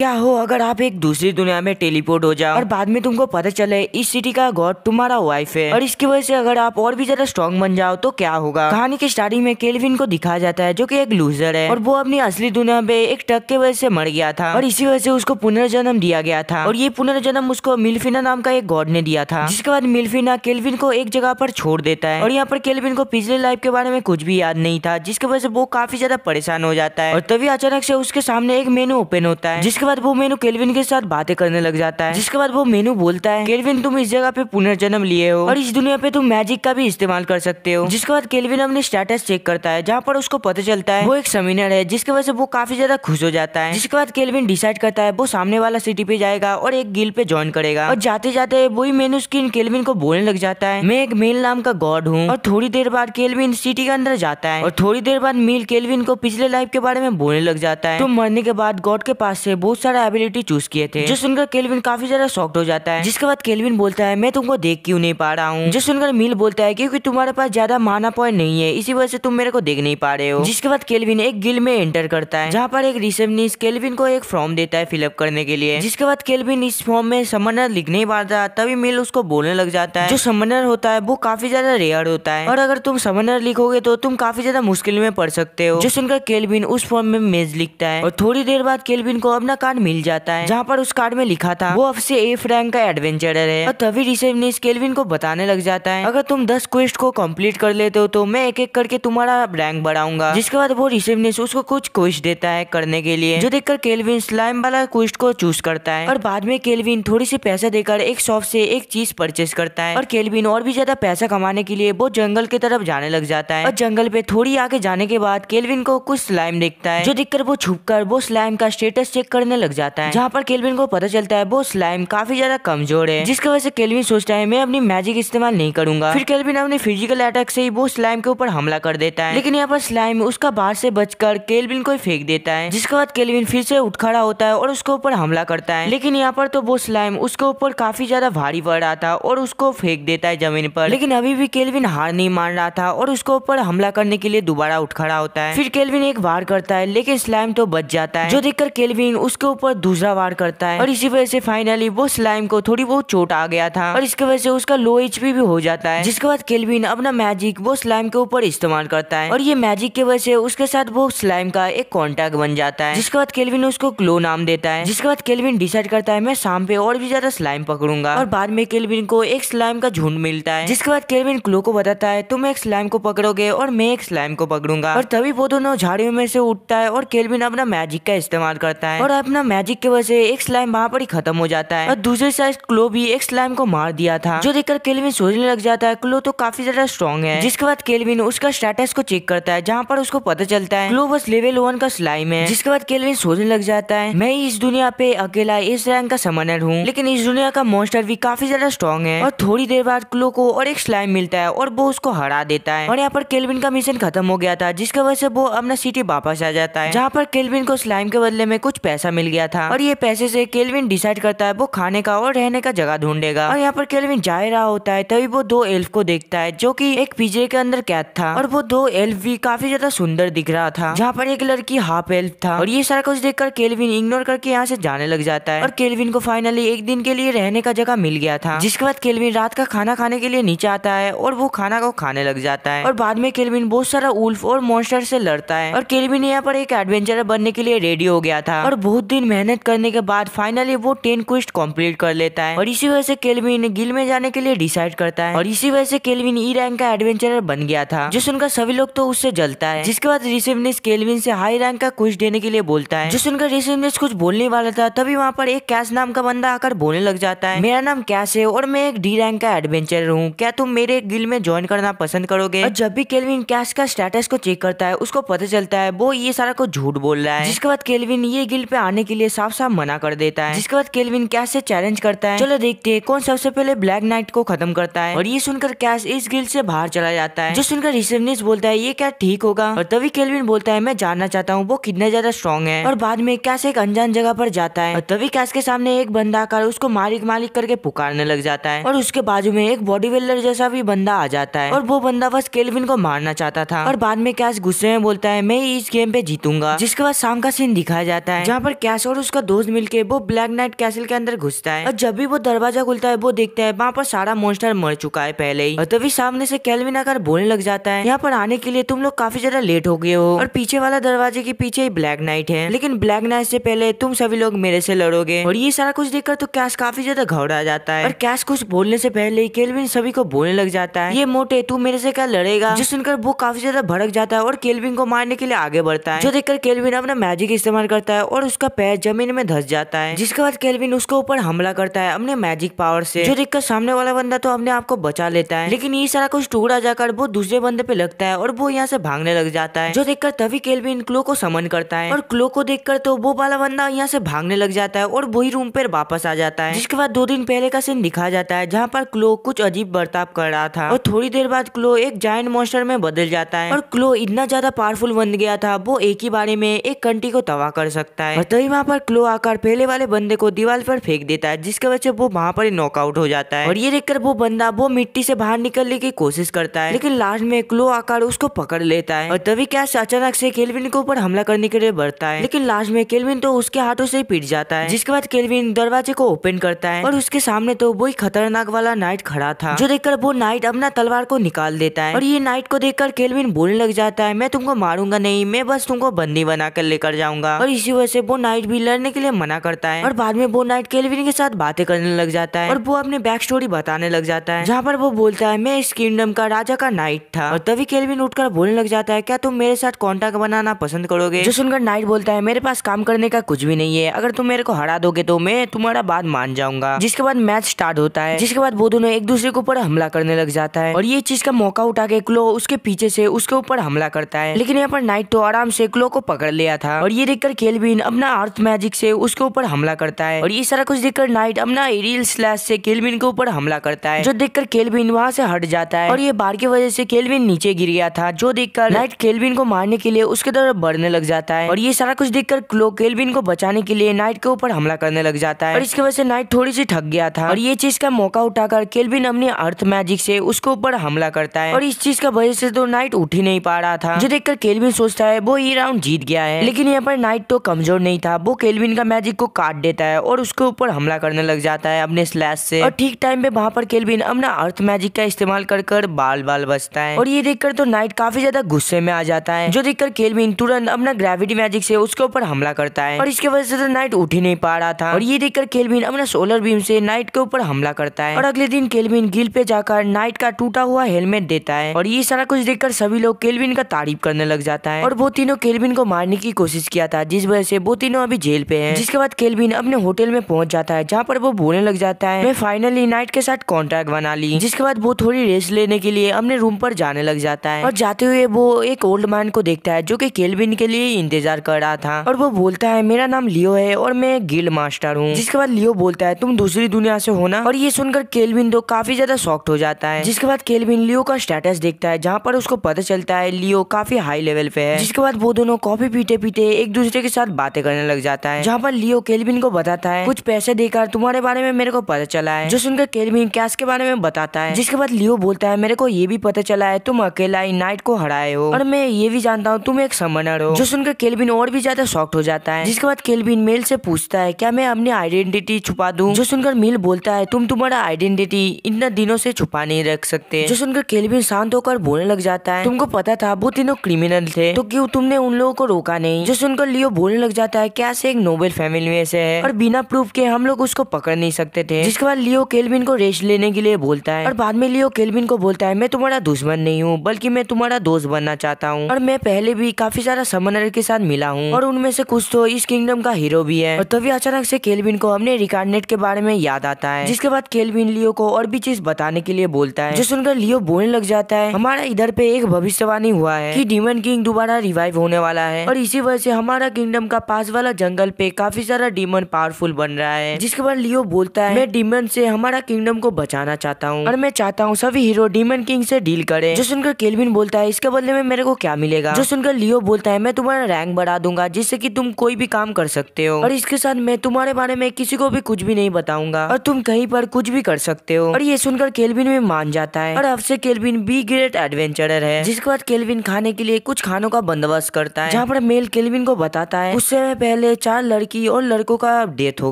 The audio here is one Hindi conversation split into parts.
क्या हो अगर आप एक दूसरी दुनिया में टेलीपोर्ट हो जाओ और बाद में तुमको पता चले इस सिटी का गॉड तुम्हारा वाइफ है और इसकी वजह से अगर आप और भी ज्यादा स्ट्रॉन्ग बन जाओ तो क्या होगा। कहानी के स्टार्टिंग में केल्विन को दिखाया जाता है जो कि एक लूजर है और वो अपनी असली दुनिया में एक ट्रक के वजह से मर गया था और इसी वजह से उसको पुनर्जन्म दिया गया था और ये पुनर्जन्म उसको मिल्फिना नाम का एक गॉड ने दिया था। जिसके बाद मिल्फिना केल्विन को एक जगह पर छोड़ देता है और यहाँ पर केल्विन को पिछले लाइफ के बारे में कुछ भी याद नहीं था, जिसकी वजह से वो काफी ज्यादा परेशान हो जाता है और तभी अचानक से उसके सामने एक मेनू ओपन होता है। जिसके बाद वो मेनू केल्विन के साथ बातें करने लग जाता है। जिसके बाद वो मेनू बोलता है केल्विन तुम इस जगह पे पुनर्जन्म लिए हो और इस दुनिया पे तुम मैजिक का भी इस्तेमाल कर सकते हो। जिसके बाद केल्विन अपने स्टेटस चेक करता है जहाँ पर उसको पता चलता है वो एक समिनर है, जिसकी वजह से वो काफी ज्यादा खुश हो जाता है। जिसके बाद केल्विन डिसाइड करता है वो सामने वाला सिटी पे जाएगा और एक गिल्ड पे ज्वाइन करेगा और जाते जाते वही मेनू स्किन केल्विन को बोलने लग जाता है मैं एक मेल नाम का गॉड हूँ। और थोड़ी देर बाद केल्विन सिटी के अंदर जाता है और थोड़ी देर बाद मील केल्विन को पिछले लाइफ के बारे में बोलने लग जाता है। तो मरने के बाद गॉड के पास से बहुत सारा एबिलिटी चूज किए थे, जो सुनकर केल्विन काफी ज्यादा शॉक्ड हो जाता है। जिसके बाद केल्विन बोलता है मैं तुमको देख क्यों नहीं पा रहा हूँ। जो सुनकर मील बोलता है क्योंकि तुम्हारे पास ज्यादा माना पॉइंट नहीं है, इसी वजह से तुम मेरे को देख नहीं पा रहे हो। जिसके बाद केल्विन एक गिल्ड में एंटर करता है जहाँ पर एक रिसेप्शनिस्ट केल्विन को एक फॉर्म देता है फिलअप करने के लिए। जिसके बाद केल्विन इस फॉर्म में समनर लिख नहीं पाता, तभी मील उसको बोलने लग जाता है जो समनर होता है वो काफी ज्यादा रेयर होता है और अगर तुम समनर लिखोगे तो तुम काफी ज्यादा मुश्किल में पड़ सकते हो। जो सुनकर केल्विन उस फॉर्म में मेज लिखता है और थोड़ी देर बाद केल्विन को अपना कार्ड मिल जाता है जहाँ पर उस कार्ड में लिखा था वो अब से एफ रैंक का एडवेंचरर है। और तभी रिसेप्शनिस्ट केल्विन को बताने लग जाता है अगर तुम 10 क्वेस्ट को कंप्लीट कर लेते हो तो मैं एक एक करके तुम्हारा रैंक बढ़ाऊंगा। जिसके बाद वो रिसेप्शनिस्ट उसको कुछ क्वेस्ट देता है करने के लिए, जो देखकर केल्विन स्लाइम वाला क्वेस्ट को चूज करता है और बाद में केल्विन थोड़ी सी पैसा देकर एक शॉप से एक चीज परचेस करता है। और केल्विन और भी ज्यादा पैसा कमाने के लिए वो जंगल की तरफ जाने लग जाता है और जंगल पे थोड़ी आगे जाने के बाद केल्विन को कुछ स्लाइम दिखता है, जो देखकर वो छुपकर वो स्लाइम का स्टेटस चेक करने लग जाता है। जहाँ पर केल्विन को पता चलता है वो स्लाइम काफी ज्यादा कमजोर है, जिसकी वजह से केल्विन सोचता है मैं अपनी मैजिक इस्तेमाल नहीं करूंगा। फिर केल्विन अपने फिजिकल अटैक से ही वो स्लाइम के ऊपर हमला कर देता है, लेकिन यहाँ पर स्लाइम उसका बाहर से बचकर केल्विन को फेंक देता है। जिसके बाद केल्विन फिर से उठ खड़ा होता है और उसके ऊपर हमला करता है, लेकिन यहाँ पर तो वो स्लाइम उसके ऊपर काफी ज्यादा भारी पड़ रहा था और उसको फेंक देता है जमीन पर। लेकिन अभी भी केल्विन हार नहीं मान रहा था और उसके ऊपर हमला करने के लिए दोबारा उठ खड़ा होता है। फिर केल्विन एक वार करता है लेकिन स्लाइम तो बच जाता है, जो देखकर केल्विन उसके ऊपर दूसरा वार करता है और इसी वजह से फाइनली वो स्लाइम को थोड़ी बहुत चोट आ गया था और इसकी वजह से उसका लो एचपी भी हो जाता है। जिसके बाद केल्विन अपना मैजिक वो स्लाइम के ऊपर इस्तेमाल करता है और ये मैजिक की वजह से उसके साथ वो स्लाइम का एक कॉन्टैक्ट बन जाता है। जिसके बाद केल्विन उसको क्लो नाम देता है। जिसके बाद केल्विन डिसाइड करता है मैं शाम पे और भी ज्यादा स्लाइम पकड़ूंगा और बाद में केल्विन को एक स्लाइम का झुंड मिलता है। जिसके बाद केल्विन क्लो को बताता है तुम एक स्लाइम को पकड़ोगे और मैं एक स्लाइम को पकड़ूंगा और तभी वो दोनों झाड़ियों में से उठता है और केल्विन अपना मैजिक का इस्तेमाल करता है और अपना मैजिक की वजह से एक स्लाइम वहाँ पर ही खत्म हो जाता है और दूसरी साइड क्लो भी एक स्लाइम को मार दिया था, जो देखकर केल्विन सोचने लग जाता है क्लो तो काफी ज्यादा स्ट्रॉन्ग है। जिसके बाद केल्विन उसका स्टेटस को चेक करता है जहाँ पर उसको पता चलता है क्लो बस लेवल 1 का स्लाइम है। जिसके बाद केल्विन सोचने लग जाता है मैं इस दुनिया पे अकेला इस रैंक का समनर हूँ, लेकिन इस दुनिया का मॉन्स्टर भी काफी ज्यादा स्ट्रॉन्ग है। और थोड़ी देर बाद क्लो को और एक स्लाइम मिलता है और वो उसको हरा देता है और यहाँ पर केल्विन का मिशन खत्म हो गया था, जिसकी वजह से वो अपना सिटी वापस आ जाता है जहाँ पर केल्विन को स्लाइम के बदले में कुछ पैसा मिल गया था और ये पैसे से केल्विन डिसाइड करता है वो खाने का और रहने का जगह ढूंढेगा। और यहाँ पर केल्विन जा रहा होता है तभी वो 2 एल्फ को देखता है जो कि एक पिंजरे के अंदर कैद था और वो 2 एल्फ भी काफी ज्यादा सुंदर दिख रहा था, जहाँ पर एक लड़की हाफ एल्फ था। और ये सारा कुछ देखकर केल्विन इग्नोर करके यहाँ से जाने लग जाता है और केल्विन को फाइनली एक दिन के लिए रहने का जगह मिल गया था। जिसके बाद केल्विन रात का खाना खाने के लिए नीचे आता है और वो खाना को खाने लग जाता है और बाद में केल्विन बहुत सारा उल्फ और मॉन्स्टर से लड़ता है और केल्विन यहाँ पर एक एडवेंचरर बनने के लिए रेडी हो गया था और बहुत दिन मेहनत करने के बाद फाइनली वो 10 क्वेस्ट कंप्लीट कर लेता है और इसी वजह से केल्विन गिल में जाने के लिए डिसाइड करता है और इसी वजह से केल्विन ई रैंक का एडवेंचरर बन गया था, जो सुनकर सभी लोग तो उससे जलता है। जिसके बाद रिसेप्शनिस्ट केल्विन से हाई रैंक का क्वेस्ट देने के लिए बोलता है, जो सुनकर रिसेप्शनिस्ट कुछ बोलने वाला था तभी वहाँ पर एक कैश नाम का बंदा आकर बोलने लग जाता है मेरा नाम कैश है और मैं एक डी रैंक का एडवेंचरर हूँ, क्या तुम मेरे गिल में ज्वाइन करना पसंद करोगे। और जब भी केल्विन कैश का स्टेटस को चेक करता है उसको पता चलता है वो ये सारा कुछ झूठ बोल रहा है। जिसके बाद केल्विन ये गिल पे आने के लिए साफ साफ मना कर देता है। जिसके बाद केल्विन कैश से चैलेंज करता है चलो देखते हैं कौन सबसे पहले ब्लैक नाइट को खत्म करता है और ये सुनकर कैश इस गिल्ड से बाहर चला जाता है, जो सुनकर रिसेप्शनिस्ट बोलता है ये क्या ठीक होगा। और तभी केल्विन बोलता है मैं जानना चाहता हूँ वो कितना ज्यादा स्ट्रॉन्ग है। और बाद में कैश एक अनजान जगह पर जाता है और तभी कैश के सामने एक बंदा आकर उसको मालिक मालिक करके पुकारने लग जाता है और उसके बाजू में एक बॉडी बिल्डर जैसा भी बंदा आ जाता है और वो बंदा बस केल्विन को मारना चाहता था। और बाद में कैश गुस्से में बोलता है मैं इस गेम पे जीतूंगा। जिसके बाद शाम का सीन दिखाया जाता है जहाँ पर कैश और उसका दोस्त मिलके वो ब्लैक नाइट कैसल के अंदर घुसता है और जब भी वो दरवाजा खुलता है वो देखता है वहाँ पर सारा मॉन्स्टर मर चुका है पहले ही। और तभी सामने से केल्विन आकर बोलने लग जाता है, यहाँ पर आने के लिए तुम लोग काफी ज्यादा लेट हो गए हो और पीछे वाला दरवाजे के पीछे ही ब्लैक नाइट है, लेकिन ब्लैक नाइट से पहले तुम सभी लोग मेरे से लड़ोगे। और ये सारा कुछ देखकर तो कैश काफी ज्यादा घबरा जाता है और कैश कुछ बोलने से पहले ही केल्विन सभी को बोलने लग जाता है, ये मोटे तू मेरे से क्या लड़ेगा। जो सुनकर वो काफी ज्यादा भड़क जाता है और केल्विन को मारने के लिए आगे बढ़ता है। जो देखकर केल्विन अपना मैजिक इस्तेमाल करता है और उसका पैर जमीन में धंस जाता है, जिसके बाद केल्विन उसके ऊपर हमला करता है अपने मैजिक पावर से। जो देखकर सामने वाला बंदा तो अपने आप को बचा लेता है, लेकिन ये सारा कुछ टुकड़ा जाकर वो दूसरे बंदे पे लगता है और वो यहाँ से भागने लग जाता है। जो देखकर तभी केल्विन क्लो को समन करता है और क्लो को देखकर तो वो वाला बंदा यहाँ से भागने लग जाता है और वही रूम पर वापस आ जाता है। जिसके बाद 2 दिन पहले का सीन दिखाया जाता है जहाँ पर क्लो कुछ अजीब बर्ताव कर रहा था और थोड़ी देर बाद क्लो एक जायंट मॉन्स्टर में बदल जाता है और क्लो इतना ज्यादा पावरफुल बन गया था वो एक ही बारे में एक कंट्री को तबाह कर सकता है। और तभी वहाँ पर क्लो आकर पहले वाले बंदे को दीवार पर फेंक देता है, जिसकी वजह से वो वहाँ पर नॉकआउट हो जाता है। और ये देखकर वो बंदा वो मिट्टी से बाहर निकलने की कोशिश करता है, लेकिन लास्ट में क्लो आकर उसको पकड़ लेता है। और तभी कैश अचानक से केल्विन के ऊपर हमला करने के लिए बढ़ता है, लेकिन लास्ट में केल्विन तो उसके हाथों से ही पिट जाता है। जिसके बाद केल्विन दरवाजे को ओपन करता है और उसके सामने तो वही खतरनाक वाला नाइट खड़ा था। जो देखकर वो नाइट अपना तलवार को निकाल देता है और ये नाइट को देखकर केल्विन बोलने लग जाता है, मैं तुमको मारूंगा नहीं, मैं बस तुमको बंदी बनाकर लेकर जाऊंगा। और इसी वजह से वो नाइट भी लड़ने के लिए मना करता है और बाद में वो नाइट केल्विन के साथ बातें करने लग जाता है और वो अपने बैक स्टोरी बताने लग जाता है, जहाँ पर वो बोलता है मैं इस किंगडम का राजा का नाइट था। और तभी केल्विन उठकर बोलने लग जाता है, क्या तुम मेरे साथ कॉन्टैक्ट बनाना पसंद करोगे। जो सुनकर नाइट बोलता है, मेरे पास काम करने का कुछ भी नहीं है, अगर तुम मेरे को हरा दोगे तो मैं तुम्हारा बात मान जाऊंगा। जिसके बाद मैच स्टार्ट होता है, जिसके बाद वो दोनों एक दूसरे के ऊपर हमला करने लग जाता है और ये चीज का मौका उठा के क्लो उसके पीछे से उसके ऊपर हमला करता है, लेकिन यहाँ पर नाइट तो आराम से क्लो को पकड़ लिया था। और ये देखकर केल्विन अपना अर्थ मैजिक से उसके ऊपर हमला करता है और ये सारा कुछ देखकर नाइट अपना एरियल स्लैश से केल्विन के ऊपर हमला करता है, जो देखकर केल्विन वहाँ से हट जाता है और ये बार की वजह से केल्विन नीचे गिर गया था। जो देखकर नाइट केल्विन को मारने के लिए उसके तरफ बढ़ने लग जाता है और ये सारा कुछ देखकर क्लो केल्विन को बचाने के लिए नाइट के ऊपर हमला करने लग जाता है और इसकी वजह से नाइट थोड़ी सी थक गया था। और ये चीज का मौका उठाकर केल्विन अपने अर्थ मैजिक से उसके ऊपर हमला करता है और इस चीज का वजह से तो नाइट उठ ही नहीं पा रहा था। जो देखकर केल्विन सोचता है वो ये राउंड जीत गया है, लेकिन यहाँ पर नाइट तो कमजोर नहीं था, वो केल्विन का मैजिक को काट देता है और उसके ऊपर हमला करने लग जाता है अपने स्लैश से। और ठीक टाइम पे वहाँ पर केल्विन अपना अर्थ मैजिक का इस्तेमाल कर बाल बचता है और ये देखकर तो नाइट काफी ज्यादा गुस्से में आ जाता है। जो देखकर केल्विन तुरंत अपना ग्रेविटी मैजिक से उसके ऊपर हमला करता है और इसके वजह से तो नाइट उठ ही नहीं पा रहा था। और ये देखकर केल्विन अपना सोलर बीम से नाइट के ऊपर हमला करता है और अगले दिन केल्विन गिल पे जाकर नाइट का टूटा हुआ हेलमेट देता है और ये सारा कुछ देखकर सभी लोग केल्विन का तारीफ करने लग जाता है। और वो तीनों केल्विन को मारने की कोशिश किया था, जिस वजह से वो तीनों अभी जेल पे हैं। जिसके बाद केल्विन अपने होटल में पहुंच जाता है, जहाँ पर वो बोलने लग जाता है, मैं फाइनली नाइट के साथ कॉन्ट्रैक्ट बना ली। जिसके बाद वो थोड़ी रेस्ट लेने के लिए अपने रूम पर जाने लग जाता है और जाते हुए वो एक ओल्ड मैन को देखता है जो कि केल्विन के लिए इंतजार कर रहा था और वो बोलता है, मेरा नाम लियो है और मैं गिल्ड मास्टर हूँ। जिसके बाद लियो बोलता है, तुम दूसरी दुनिया से हो ना। और ये सुनकर केल्विन तो काफी ज्यादा शॉक्ड हो जाता है। जिसके बाद केल्विन लियो का स्टेटस देखता है, जहाँ पर उसको पता चलता है लियो काफी हाई लेवल पे है। जिसके बाद वो दोनों कॉफी पीते पीते एक दूसरे के साथ बातें करने लग जाता है, जहाँ पर लियो केल्विन को बताता है, कुछ पैसे देकर तुम्हारे बारे में मेरे को पता चला है। जो सुनकर केल्विन कैश के बारे में बताता है। जिसके बाद लियो बोलता है, मेरे को ये भी पता चला है तुम अकेला ही नाइट को हराए हो और मैं ये भी जानता हूँ तुम एक समनर हो। जो सुनकर केल्विन और भी ज्यादा शॉक्ड हो जाता है। जिसके बाद केल्विन मेल से पूछता है, क्या मैं अपनी आइडेंटिटी छुपा दूं। जो सुनकर मिल बोलता है, तुम तुम्हारा आइडेंटिटी इतना दिनों से छुपा नहीं रख सकते। जो सुनकर केल्विन शांत होकर बोलने लग जाता है, तुमको पता था वो तीनों क्रिमिनल थे, तो क्यों तुमने उन लोगों को रोका नहीं। जो सुनकर लियो बोलने लग जाता है, कैसे एक नोबेल फैमिली में से है और बिना प्रूफ के हम लोग उसको पकड़ नहीं सकते थे। जिसके बाद लियो केल्विन को रेस्ट लेने के लिए बोलता है और बाद में लियो केल्विन को बोलता है, मैं तुम्हारा दुश्मन नहीं हूँ बल्कि मैं तुम्हारा दोस्त बनना चाहता हूँ और मैं पहले भी काफी सारा समनर के साथ मिला हूँ और उनमें से कुछ तो इस किंगडम का हीरो भी है। और तभी अचानक से केल्विन को अपने रिकार्नेट के बारे में याद आता है। जिसके बाद केल्विन लियो को और भी चीज बताने के लिए बोलता है। जो सुनकर लियो बोलने लग जाता है, हमारा इधर पे एक भविष्यवाणी हुआ है कि डीमन किंग दोबारा रिवाइव होने वाला है और इसी वजह से हमारा किंगडम का पास वाला जंगल पे काफी सारा डीमन पावरफुल बन रहा है। जिसके बाद लियो बोलता है, मैं डीमन से हमारा किंगडम को बचाना चाहता हूँ और मैं चाहता हूँ सभी हीरो डीमन किंग से डील करें। जो सुनकर केल्विन बोलता है, इसके बदले में मेरे को क्या मिलेगा। जो सुनकर लियो बोलता है, मैं तुम्हारा रैंक बढ़ा दूंगा जिससे कि तुम कोई भी काम कर सकते हो और इसके साथ मैं तुम्हारे बारे में किसी को भी कुछ भी नहीं बताऊंगा और तुम कहीं पर कुछ भी कर सकते हो। और ये सुनकर केल्विन भी मान जाता है और अब से केल्विन बी ग्रेट एडवेंचरर है। जिसके बाद केल्विन खाने के लिए कुछ खानों का बंदोबस्त करता है, जहाँ पर मेल केल्विन को बताता है, उससे पहले 4 लड़की और लड़कों का डेथ हो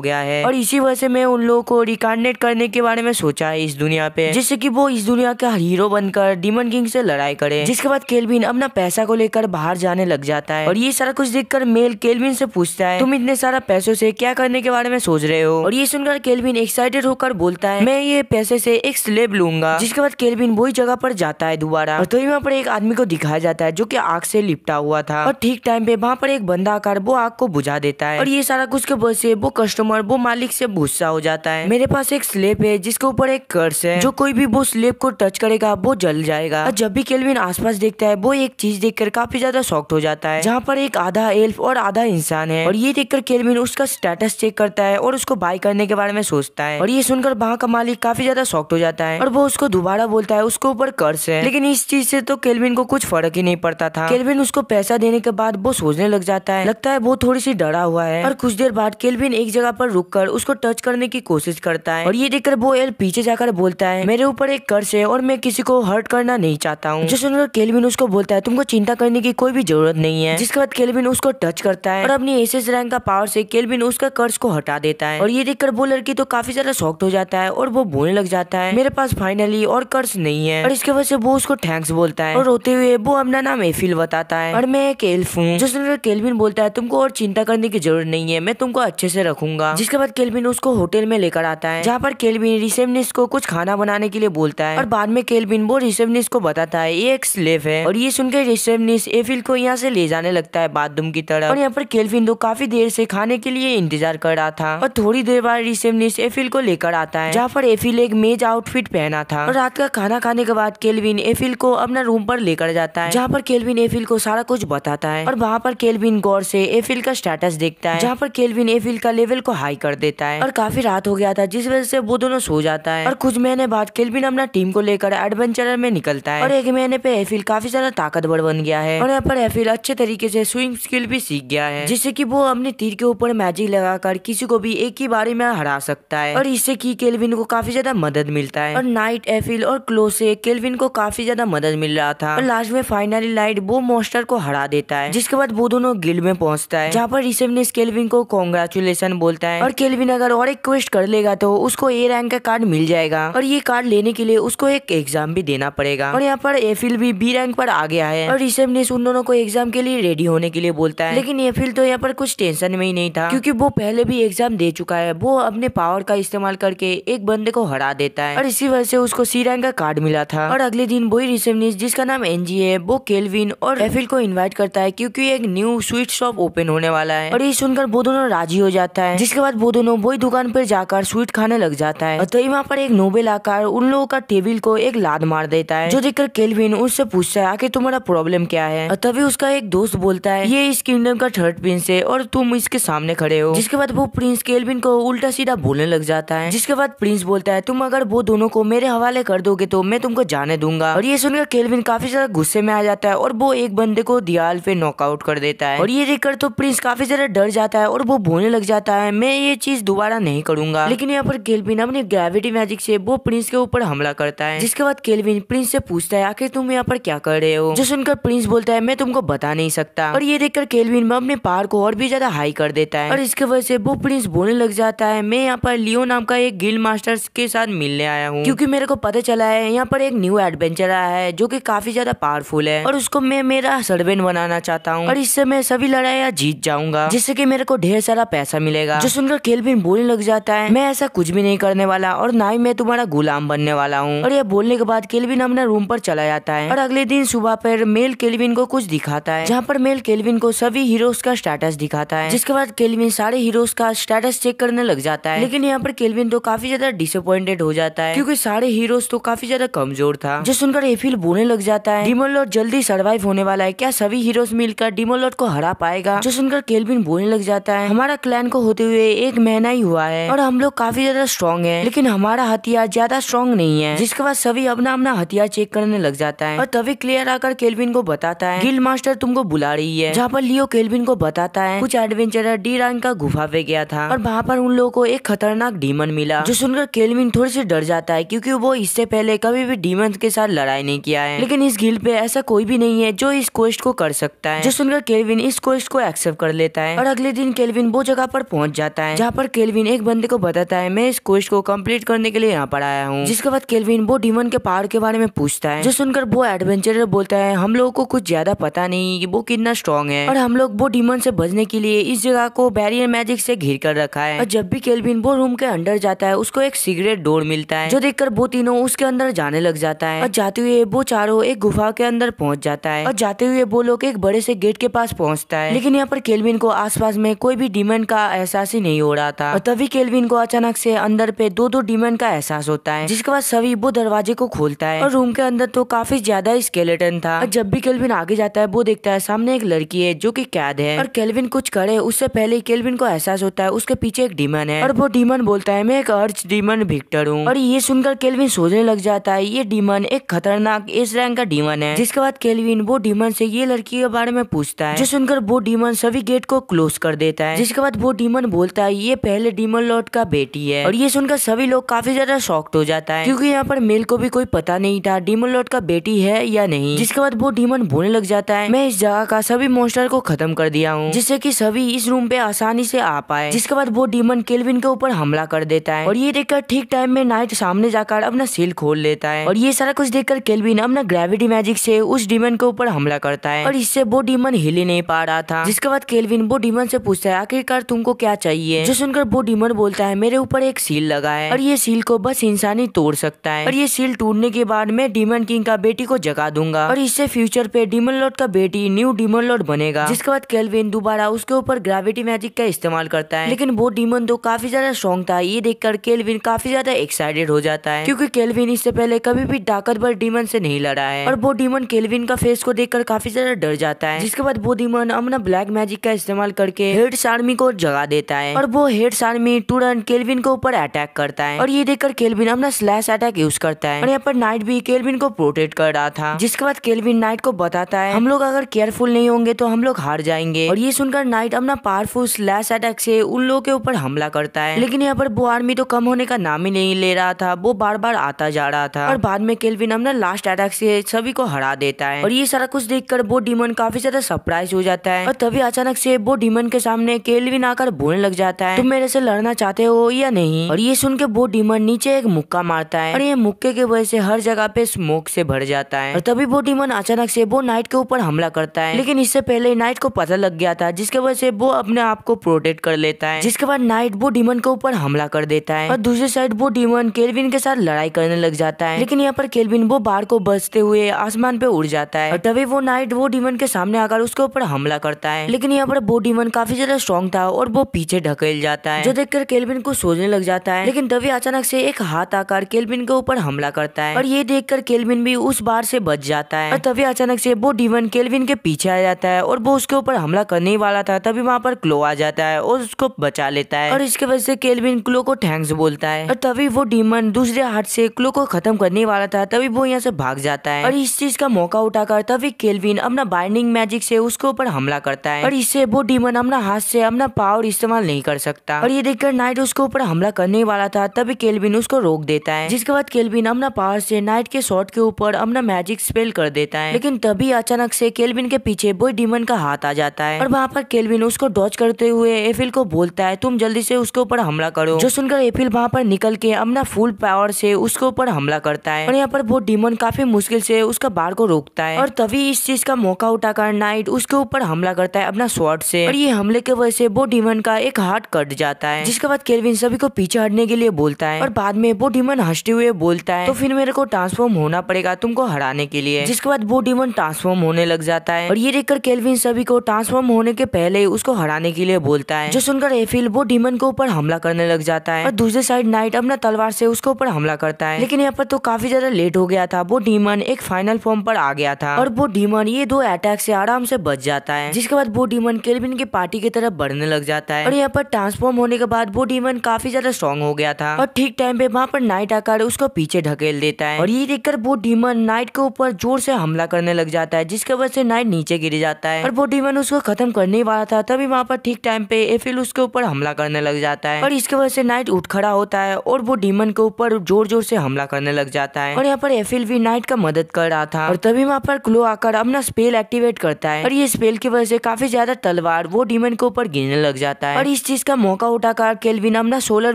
गया है और इसी वजह से मैं उन लोगों को रिकार्डिनेट करने के बारे में सोचा है इस दुनिया पे, जिससे कि वो इस दुनिया का हीरो बनकर डीमन किंग से लड़ाई करे। जिसके बाद केल्विन अपना पैसा को लेकर बाहर जाने लग जाता है और ये सारा कुछ देखकर मेल केल्विन से पूछता है तुम इतने सारा पैसों से क्या करने के बारे में सोच रहे हो। और ये सुनकर केल्विन एक्साइटेड होकर बोलता है मैं ये पैसे से एक स्लेब लूंगा। जिसके बाद केल्विन वही जगह पर जाता है दोबारा और तो वहाँ पर एक आदमी को दिखाया जाता है जो कि आग से लिपटा हुआ था और ठीक टाइम पे वहाँ पर एक बंदा आकर वो आग को बुझा देता है। और ये सारा कुछ के वजह से वो कस्टमर वो मालिक से गुस्सा हो जाता है। मेरे पास एक स्लेब है जिसके ऊपर एक कर्स है, जो कोई भी वो स्लेब को टच करेगा वो जल जाएगा। और जब भी केल्विन आसपास देखता है वो एक चीज देखकर काफी ज्यादा शॉक्ड हो जाता है, जहाँ पर एक आधा एल्फ और आधा इंसान है। और ये देखकर केल्विन उसका स्टेटस चेक करता है और उसको बाय करने के बारे में सोचता है। और ये सुनकर वहाँ का मालिक काफी ज्यादा शॉक्ड हो जाता है और वो उसको दोबारा बोलता है उसके ऊपर कर्स है। लेकिन इस चीज से तो केल्विन को कुछ फर्क ही नहीं पड़ता था। केल्विन उसको पैसा देने के बाद वो सोचने लग जाता है, लगता है वो थोड़ी सी डरा हुआ है। और कुछ देर बाद केल्विन एक जगह पर रुककर उसको टच करने की कोशिश करता है और ये देखकर वो एल्फ पीछे जाकर बोलता है मेरे ऊपर एक कर्स है और मैं किसी को हर्ट करना नहीं चाहता हूँ। जो सुनकर केल्विन उसको बोलता है तुमको चिंता करने की कोई भी जरूरत नहीं है। जिसके बाद केल्विन उसको टच करता है और अपनी एसएस रैंक का पावर से केल्विन उसका कर्स को हटा देता है। और ये देखकर वो लड़की तो काफी ज्यादा शॉक्ड हो जाता है और वो बोलने लग जाता है मेरे पास फाइनली और कर्स नहीं है। और इसके वजह से वो उसको थैंक्स बोलता है और रोते हुए वो अपना नाम एफिल बताता है और मैं एक एल्फ हूँ। जो सुनकर केल्विन बोलता है तुमको और चिंता करने की जरूरत नहीं है, मैं तुमको अच्छे से रखूंगा। जिसके बाद केल्विन उसको होटल में लेकर आता है, जहाँ पर केल्विन रिसेप्शनिस्ट को कुछ खाना बनाने के लिए बोलता है। और बाद में केल्विन वो रिसेप्शनिस्ट को बताता है ये एक स्लेव है। और ये सुनकर रिसेप्शनिस्ट एफिल को यहाँ से ले जाने लगता है बाथरूम की तरफ। और यहाँ पर केल्विन तो काफी देर से खाने के लिए इंतजार कर रहा था और थोड़ी देर बाद रिसेप्शनिस्ट एफिल को लेकर आता है, जहाँ पर एफिल एक मेज आउटफिट पहना था। और रात का खाना खाने के बाद केल्विन एफिल को अपना रूम पर लेकर जाता है, जहाँ पर केल्विन एफिल को सारा कुछ बताता है। और वहाँ पर केल्विन गौर से एफिल का स्टेटस देखता है, जहाँ पर केल्विन एफिल का लेवल को हाई कर देता है। और काफी रात हो गया था जिस वजह से वो दोनों सो जाता है। और कुछ महीने बाद केल्विन अपना टीम को लेकर एडवेंचर में निकलता है और एक महीने पे एफिल काफी ज्यादा ताकतवर बन गया है। और यहाँ पर एफिल अच्छे तरीके से स्विंग स्किल भी सीख गया है, जिससे कि वो अपने तीर के ऊपर मैजिक लगाकर किसी को भी एक ही बारी में हरा सकता है। और इससे कि केल्विन को काफी ज्यादा मदद मिलता है। और नाइट एफिल और क्लो से केल्विन को काफी ज्यादा मदद मिल रहा था। और लास्ट में फाइनली लाइट वो मॉन्स्टर को हरा देता है। जिसके बाद वो दोनों गिल्ड में पहुंचता है, जहाँ पर रिसेप्शनिस्ट केल्विन को कांग्रेचुलेशन बोलता है। और केल्विन अगर और एक क्वेस्ट कर लेगा तो उसको ए रैंक का कार्ड मिल जाएगा और ये कार्ड लेने के लिए उसको एक एग्जाम भी देना पड़ेगा। और यहाँ पर एफिल भी बी रैंक पर आ गया है और रिसेप्शनिस्ट उन दोनों को एग्जाम के लिए रेडी होने के लिए बोलता है। लेकिन एफिल तो यहाँ पर कुछ टेंशन में ही नहीं था, क्योंकि वो पहले भी एग्जाम दे चुका है। वो अपने पावर का इस्तेमाल करके एक बंदे को हरा देता है और इसी वजह से उसको सी रैंक का कार्ड मिला था। और अगले दिन वही रिसेप्शनिस्ट जिसका नाम एनजी है वो केल्विन और एफिल को इन्वाइट करता है, क्योंकि एक न्यू स्वीट शॉप ओपन होने वाला है। और ये सुनकर वो दोनों राजी हो जाता है। जिसके बाद वो दोनों वही दुकान पर जाकर स्वीट खाने लग जाता है। तो वहाँ पर एक नोबेल आकर उन लोगों का टेबल को एक लात मार देता है, जो देखकर केल्विन उससे पूछता है आखिर तुम्हारा प्रॉब्लम क्या है। और तभी उसका एक दोस्त बोलता है ये इस किंगडम का थर्ड प्रिंस है और तुम इसके सामने खड़े हो। जिसके बाद वो प्रिंस केल्विन को उल्टा सीधा बोलने लग जाता है। जिसके बाद प्रिंस बोलता है तुम अगर वो दोनों को मेरे हवाले कर दोगे तो मैं तुमको जाने दूंगा। और ये सुनकर केल्विन काफी ज्यादा गुस्से में आ जाता है और वो एक बंदे को दीवार पे नॉकआउट कर देता है। और ये देखकर तो प्रिंस काफी ज्यादा डर जाता है और वो बोलने लग जाता है मैं ये चीज दोबारा नहीं करूंगा। लेकिन यहाँ पर केल्विन अपने ग्रेविटी मैजिक से वो प्रिंस के ऊपर हमला करता है। जिसके बाद केल्विन प्रिंस से पूछता है आखिर तुम यहाँ पर क्या कर रहे हो। जो सुनकर प्रिंस बोलता है मैं तुमको बता नहीं सकता। और ये देखकर केल्विन में अपने पावर को और भी ज्यादा हाई कर देता है और इसके वजह से वो प्रिंस बोलने लग जाता है मैं यहाँ पर लियो नाम का एक गिल्ड मास्टर के साथ मिलने आया हूँ, क्योंकि मेरे को पता चला है यहाँ पर एक न्यू एडवेंचर आया है जो कि काफी ज्यादा पावरफुल है और उसको मैं मेरा सर्वेंट बनाना चाहता हूँ और इससे मैं सभी लड़ाइयाँ जीत जाऊंगा, जिससे कि मेरे को ढेर सारा पैसा मिलेगा। जो सुनकर केल्विन बोलने लग जाता है मैं ऐसा कुछ भी नहीं करने वाला और ना ही मैं तुम्हारा गुलाम बनने वाला हूँ। और ये बोलने के बाद केल्विन अपना रूम पर चला जाता है। और अगले दिन सुबह पर मेल केल्विन को कुछ दिखाता है, जहाँ पर मेल केल्विन को सभी हीरोज का स्टेटस दिखाता है। जिसके बाद केल्विन सारे हीरोज का स्टेटस चेक करने लग जाता है। लेकिन यहाँ पर केल्विन तो काफी ज्यादा डिसअपॉइंटेड हो जाता है, क्योंकि सारे हीरोज तो काफी ज्यादा कमजोर था। जो सुनकर एफिल बोलने लग जाता है डीमन लॉर्ड जल्दी सर्वाइव होने वाला है, क्या सभी हीरोज मिलकर डीमन लॉर्ड को हरा पाएगा। जो सुनकर केल्विन बोलने लग जाता है हमारा क्लैन को होते हुए 1 महीना ही हुआ है और हम लोग काफी ज्यादा स्ट्रॉन्ग है, लेकिन हमारा हथियार ज्यादा स्ट्रॉन्ग नहीं है। जिसके बाद सभी अपना अपना हथियार चेक करने लग जाता है और तभी क्लियर आकर केल्विन को बताता है गिल्ड मास्टर तुमको बुला रही है। जहाँ पर लियो केल्विन को बताता है कुछ एडवेंचरर डी रैंक का गुफा पे गया था और वहाँ पर उन लोगों को एक खतरनाक डीमन मिला। जो सुनकर केल्विन थोड़ी सी डर जाता है, क्योंकि वो इससे पहले कभी भी डीमन के साथ लड़ाई नहीं किया है। लेकिन इस गिल्ड पे ऐसा कोई भी नहीं है जो इस क्वेस्ट को कर सकता है। जो सुनकर केल्विन इस क्वेस्ट को एक्सेप्ट कर लेता लेता है और अगले दिन केल्विन वो जगह पर पहुंच जाता है जहाँ पर केल्विन एक बंदे को बताता है मैं इस क्वेस्ट को कंप्लीट करने के लिए यहाँ पर आया हूँ। जिसके बाद केल्विन वो डीमन के पहाड़ के बारे में पूछता है, जो सुनकर वो एडवेंचरर बोलता है हम लोगों को कुछ ज्यादा पता नहीं कि वो कितना स्ट्रॉन्ग है और हम लोग वो डीमन से बचने के लिए इस जगह को बैरियर मैजिक से घिर कर रखा है। और जब भी केल्विन वो रूम के अंदर जाता है उसको एक सीक्रेट डोर मिलता है जो देखकर वो तीनों उसके अंदर जाने लग जाता है और जाते हुए वो चारों एक गुफा के अंदर पहुंच जाता है और जाते हुए वो लोग एक बड़े से गेट के पास पहुंचता है। लेकिन यहाँ पर केल्विन को आसपास में कोई भी डीमन का एहसास ही नहीं हो रहा था और तभी केल्विन को अचानक से अंदर पे दो डीमन का एहसास होता है। जिसके बाद सभी वो दरवाजे को खोलता है और रूम के अंदर तो काफी ज्यादा स्केलेटन था। और जब भी केल्विन आगे जाता है वो देखता है सामने एक लड़की है जो कि कैद है और केल्विन कुछ करे उससे पहले केल्विन को एहसास होता है उसके पीछे एक डीमन है और वो डीमन बोलता है मैं एक अर्च डीमन विक्टर हूँ। और ये सुनकर केल्विन सोचने लग जाता है ये डीमन एक खतरनाक एस रैंक का डीमन है। जिसके बाद केल्विन वो डीमन से ये लड़की के बारे में पूछता है, जो सुनकर वो डीमन सभी गेट को क्लोज कर देता है। जिसके बाद वो डीमन बोलता है ये पहले डीमन लॉर्ड का बेटी है और ये सुनकर सभी लोग काफी ज्यादा शॉक्ड हो जाता है क्योंकि यहाँ पर मेल को भी कोई पता नहीं था डीमन लॉर्ड का बेटी है या नहीं। जिसके बाद वो डीमन बोलने लग जाता है मैं इस जगह का सभी मॉन्स्टर को खत्म कर दिया हूँ जिससे कि सभी इस रूम पे आसानी से आ पाए। जिसके बाद वो डीमन केल्विन के ऊपर हमला कर देता है और ये देखकर ठीक टाइम में नाइट सामने जाकर अपना सील खोल लेता है और ये सारा कुछ देखकर केल्विन अपना ग्रेविटी मैजिक से उस डीमन के ऊपर हमला करता है और इससे वो डीमन हिल ही नहीं पा रहा था। जिसके बाद केल्विन वो डीमन से पूछता है आखिरकार तुमको क्या चाहिए, जो सुनकर वो डीमन बोलता है मेरे ऊपर एक सील लगा है और ये सील को बस इंसान ही तोड़ सकता है और ये सील टूटने के बाद मैं डीमन किंग का बेटी को जगा दूंगा और इससे फ्यूचर पे डीमन लॉर्ड का बेटी न्यू डीमन लॉर्ड बनेगा। जिसके बाद केल्विन दोबारा उसके ऊपर ग्रेविटी मैजिक का इस्तेमाल करता है लेकिन वो डीमन तो काफी ज्यादा स्ट्रॉन्ग था। ये देखकर केल्विन काफी ज्यादा एक्साइटेड हो जाता है क्योंकि केल्विन इससे पहले कभी भी ताकतवर डीमन से नहीं लड़ा है और वो डीमन केल्विन का फेस को देखकर काफी ज्यादा डर जाता है। जिसके बाद वो डीमन अपना ब्लैक मैजिक का इस्तेमाल करके हेड्स आर्मी को जगा देता है और वो हेड्स आर्मी तुरंत केल्विन के ऊपर अटैक करता है और ये देखकर केल्विन अपना स्लैश अटैक यूज करता है और यहाँ पर नाइट भी केल्विन को प्रोटेक्ट कर रहा था। जिसके बाद केल्विन नाइट को बताता है हम लोग अगर केयरफुल नहीं होंगे तो हम लोग हार जाएंगे और ये सुनकर नाइट अपना पावरफुल स्लैश अटैक से उन लोगों के ऊपर हमला करता है। लेकिन यहाँ पर वो आर्मी तो कम होने का नाम ही नहीं ले रहा था, वो बार बार आता जा रहा था और बाद में केल्विन अपना लास्ट अटैक से सभी को हरा देता है और ये सारा कुछ देखकर वो डीमन काफी ज्यादा सरप्राइज हो जाता है। और तभी अचानक से वो डीमन के सामने केल्विन आकर बोलने लग जाता है तुम मेरे से लड़ना चाहते हो या नहीं। और ये सुन के वो डीमन नीचे एक मुक्का मारता है और ये मुक्के की वजह से हर जगह पे स्मोक से भर जाता है। और तभी वो डीमन अचानक से वो नाइट के ऊपर हमला करता है लेकिन इससे पहले नाइट को पता लग गया था जिसके वजह से वो अपने आप को प्रोटेक्ट कर लेता है। जिसके बाद नाइट वो डीमन के ऊपर हमला कर देता है और दूसरी साइड वो डीमन केल्विन के साथ लड़ाई करने लग जाता है लेकिन यहाँ पर केल्विन वो बाढ़ को बचते हुए आसमान पे उड़ जाता है और तभी वो नाइट वो डीमन के सामने आकर उसके ऊपर हमला करता है लेकिन यहाँ पर वो डीमन काफी ज्यादा स्ट्रॉन्ग था और वो पीछे ढकेल जाता है जो देखकर केल्विन को सोचने लग जाता है। लेकिन तभी अचानक से एक हाथ आकर केल्विन के ऊपर हमला करता है और ये देखकर केल्विन भी उस बार से बच जाता है। और तभी अचानक से वो डीमन केल्विन के पीछे आ जाता है और वो उसके ऊपर हमला करने ही वाला था तभी वहाँ पर क्लो आ जाता है और उसको बचा लेता है और इसके वजह से केल्विन क्लो को थैंक्स बोलता है। और तभी वो डीमन दूसरे हाथ से क्लो को खत्म करने वाला था तभी वो यहाँ से भाग जाता है और इस चीज का मौका उठाकर तभी केल्विन अपना बाइंडिंग मैजिक से उसके ऊपर हमला करता है और इससे वो डीमन अपना हाथ से अपना पावर इस्तेमाल नहीं कर सकता। और ये देखकर नाइट उसके ऊपर हमला करने वाला था तभी केल्विन उसको रोक देता है। जिसके बाद केल्विन अपना पावर से नाइट के शॉट के ऊपर अपना मैजिक स्पेल कर देता है लेकिन तभी अचानक से केल्विन के पीछे वो डीमन का हाथ आ जाता है और वहाँ पर केल्विन उसको डॉज करते हुए एफिल को बोलता है तुम जल्दी से उसके ऊपर हमला करो। जो सुनकर एफिल वहाँ पर निकल के अपना फुल पावर से उसके ऊपर हमला करता है और यहाँ पर वो डीमन काफी मुश्किल से उसका बाढ़ को रोकता है और तभी इस चीज का मौका उठाकर नाइट उसके ऊपर हमला करता है अपना स्वॉर्ड से और ये हमले के वजह से वो डीमन का एक हाथ कट जाता है। जिसके बाद केल्विन सभी को पीछे हटने के लिए बोलता है और बाद में वो डीमन हंसते हुए बोलता है तो फिर मेरे को ट्रांसफॉर्म होना पड़ेगा तुमको हराने के लिए। जिसके बाद वो डीमन ट्रांसफॉर्म होने लग जाता है और ये देखकर केल्विन सभी को ट्रांसफॉर्म होने के पहले उसको हराने के लिए बोलता है। जो सुनकर एफिल वो डीमन के ऊपर हमला करने लग जाता है और दूसरी साइड नाइट अपना तलवार से उसके ऊपर हमला करता है लेकिन यहाँ पर तो काफी ज्यादा लेट हो गया था। वो डीमन एक फाइनल फॉर्म पर आ गया था और वो डीमन ये दो अटैक से आराम से बच जाता है। जिसके बाद वो डीमन केल्विन की पार्टी की तरफ बढ़ने लग जाता है और यहाँ पर ट्रांसफॉर्म होने के बाद वो डीमन काफी ज्यादा स्ट्रॉन्ग हो गया था और ठीक टाइम पे वहाँ पर नाइट आकर उसको पीछे ढकेल देता है और ये देखकर वो डीमन नाइट के ऊपर जोर से हमला करने लग जाता है जिसके वजह से नाइट नीचे गिर जाता है और वो डीमन उसको खत्म करने वाला था तभी वहाँ पर ठीक टाइम पे एफिल उसके ऊपर हमला करने लग जाता है और इसके वजह से नाइट उठ खड़ा होता है और वो डीमन के ऊपर जोर जोर से हमला करने लग जाता है और यहाँ पर एफिल भी नाइट का मदद कर रहा था और तभी वहाँ पर क्लो आकर अपना स्पेल एक्टिवेट करता है और ये स्पेल की वजह से काफी ज्यादा तलवार वो डीमन के ऊपर गिरने लग जाता है और इस चीज का मौका उठाकर केल्विन अपना सोलर